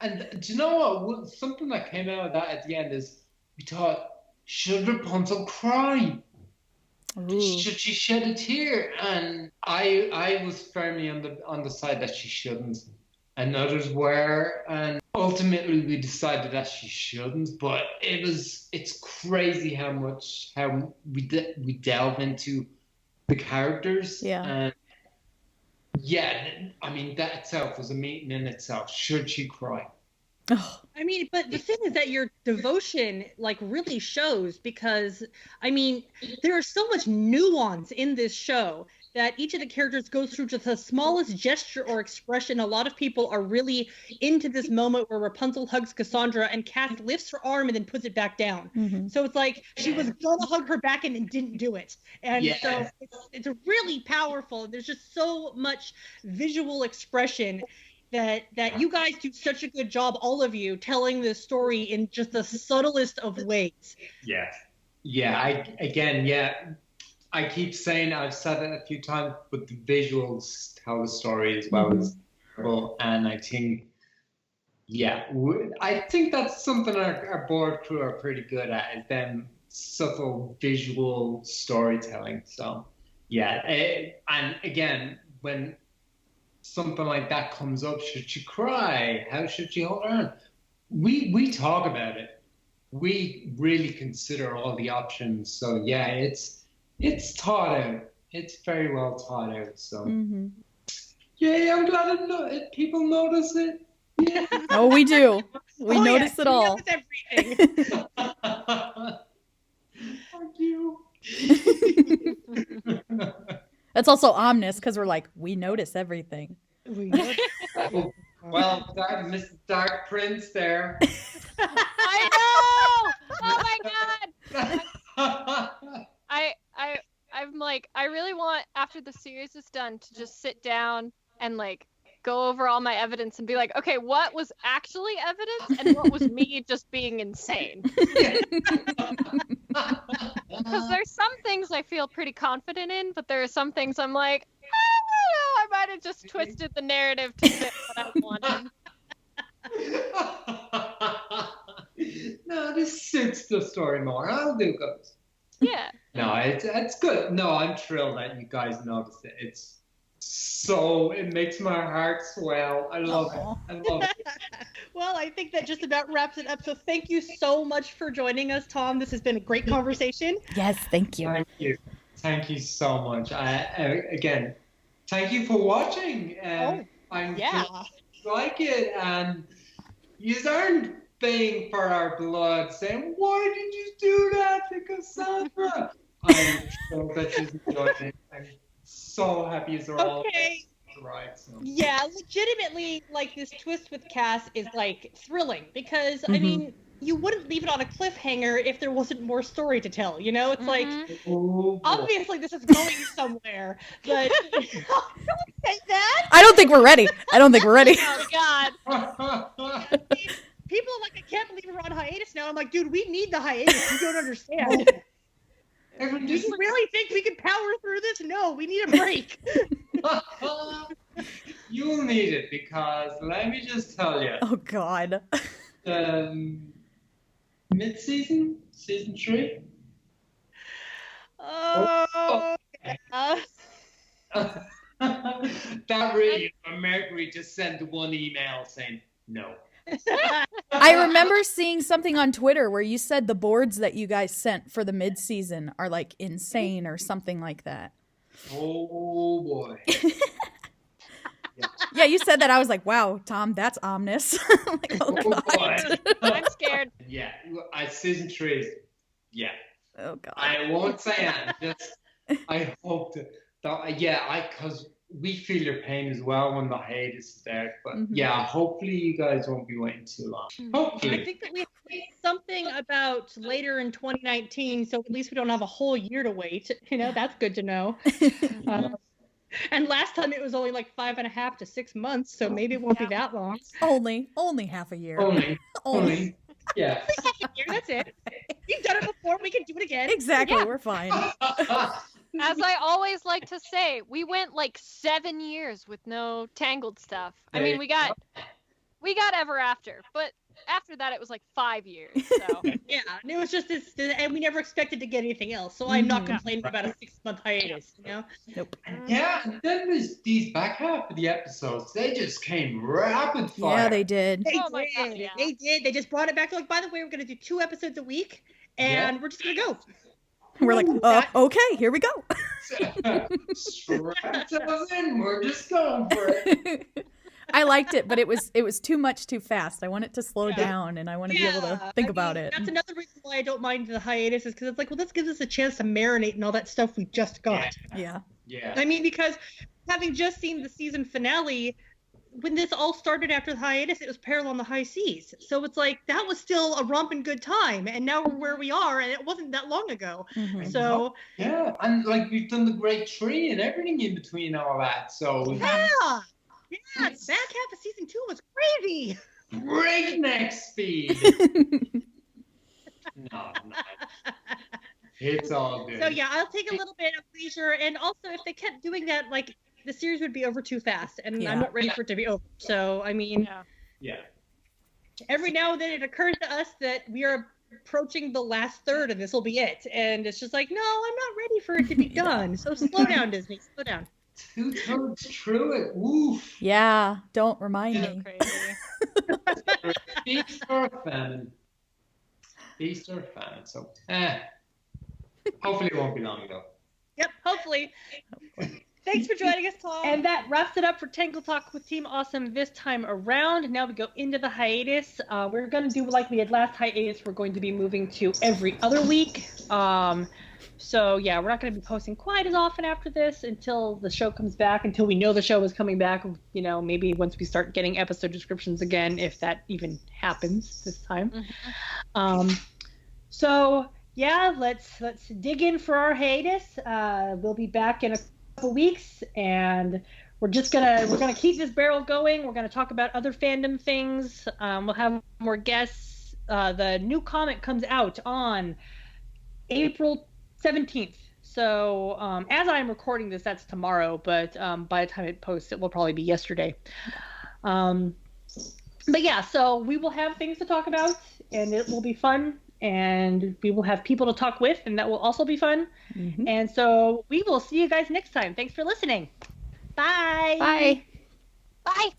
And do you know what? Something that came out of that at the end is, we thought, should Rapunzel cry? Ooh. Should she shed a tear? And I was firmly on the side that she shouldn't, and others were, and ultimately we decided that she shouldn't. But it's crazy how we delve into the characters. Yeah. And yeah, I mean, that itself was a meeting in itself. Should she cry? I mean, but the thing is that your devotion like really shows, because I mean, there is so much nuance in this show that each of the characters goes through just the smallest gesture or expression. A lot of people are really into this moment where Rapunzel hugs Cassandra and Cass lifts her arm and then puts it back down. So it's like she was gonna hug her back and then didn't do it. And so it's really powerful. There's just so much visual expression that you guys do such a good job, all of you, telling this story in just the subtlest of ways. I keep saying, I've said it a few times, but the visuals tell the story as well as terrible. And I think, I think that's something our board crew are pretty good at, is them subtle visual storytelling. So and again, when something like that comes up, should she cry? How should she hold her hand? We talk about it. We really consider all the options. So yeah, it's thought out. It's very well thought out. So yeah, I'm glad people notice it. Yeah. Oh, we do. We notice it all. We notice everything. Thank you. That's also ominous because we're like, we notice everything. Well, Mr. Dark Prince there. I know. Oh my god. I'm like, I really want, after the series is done, to just sit down and like go over all my evidence and be like, okay, what was actually evidence and what was me just being insane? Because there's some things I feel pretty confident in, but there are some things I'm like, I might have just twisted the narrative to fit what I wanted. No, this suits the story more. I'll do good. Yeah. No, it's good. No, I'm thrilled that you guys noticed it. It makes my heart swell. I love it. Well, I think that just about wraps it up. So thank you so much for joining us, Tom. This has been a great conversation. Yes, thank you. Thank you. Thank you so much. Again, thank you for watching. I'm like it, and you aren't paying for our blood, saying, "Why did you do that to Cassandra?" I'm so that she's enjoying it. I'm so happy as all right. So. Yeah, legitimately, like this twist with Cass is like thrilling because I mean, you wouldn't leave it on a cliffhanger if there wasn't more story to tell. You know, it's like obviously this is going somewhere, but don't say that. I don't think we're ready. Oh God. People are like, I can't believe we're on hiatus now. now. I'm like, dude, we need the hiatus. You don't understand. Everyone Do just you really think we can power through this? No, we need a break. You'll need it because let me just tell you, Oh God. mid-season, season 3. Oh, That really, Mercury just sent one email saying no. I remember seeing something on Twitter where you said the boards that you guys sent for the mid-season are like insane or something like that. Oh boy. Yeah, you said that. I was like, wow, Tom, that's ominous. I'm like, oh God. boy. I'm scared. Yeah, season 3. Yeah. Oh God. I won't say it. Just I hope because we feel your pain as well when the hiatus is there. But yeah, hopefully you guys won't be waiting too long. Hopefully. I think that we have something about later in 2019, so at least we don't have a whole year to wait. That's good to know. And last time it was only like 5.5 to 6 months, so maybe it won't be that long. Only half a year. Only. Yeah. Half a year, that's it. We've done it before. We can do it again. Exactly. Yeah. We're fine. As I always like to say, we went like 7 years with no Tangled stuff. I mean, we got Ever After, but after that it was like 5 years. So Yeah, and it was just this, and we never expected to get anything else. So I'm not complaining about a 6-month hiatus. Nope. Yeah, and then there's these back half of the episodes. They just came rapid fire. Yeah, they did. They Oh my did. God, yeah. They did. They just brought it back to like, by the way, we're gonna do 2 episodes a week, and we're just gonna go. We're like, okay, here we go. Strap us in. We're just going for it. I liked it, but it was too much too fast. I want it to slow down, and I want to be able to think about it. That's another reason why I don't mind the hiatus, is because it's like, well, this gives us a chance to marinate in all that stuff we just got. Yeah. Yeah. I mean, because having just seen the season finale, when this all started after the hiatus, it was Peril on the High Seas. So it's like, that was still a romping good time. And now we're where we are, and it wasn't that long ago. So Yeah, and like we've done the Great Tree and everything in between all that. So yeah, the back half of season 2 was crazy. breakneck speed. No. It's all good. So yeah, I'll take a little bit of leisure, and also if they kept doing that, like, the series would be over too fast, and I'm not ready for it to be over. So I mean, Yeah. every now and then it occurs to us that we are approaching the last third, and this will be it. And it's just like, no, I'm not ready for it to be done. So slow down, Disney. Slow down. 2/3 through it. Woof. Yeah, don't remind me. crazy. Feast or famine. Feast or famine. So, hopefully it won't be long though. Yep, hopefully. Thanks for joining us, Tom. And that wraps it up for Tangle Talk with Team Awesome this time around. Now we go into the hiatus. We're going to do like we did last hiatus. We're going to be moving to every other week. So yeah, we're not going to be posting quite as often after this until the show comes back, until we know the show is coming back. Maybe once we start getting episode descriptions again, if that even happens this time. So yeah, let's dig in for our hiatus. We'll be back in a couple weeks, and we're gonna keep this barrel going. We're gonna talk about other fandom things. We'll have more guests. The new comic comes out on April 17th. So as I'm recording this, that's tomorrow, but by the time it posts, it will probably be yesterday. But yeah, so we will have things to talk about, and it will be fun, and we will have people to talk with, and that will also be fun. And so we will see you guys next time. Thanks for listening. Bye. Bye. Bye.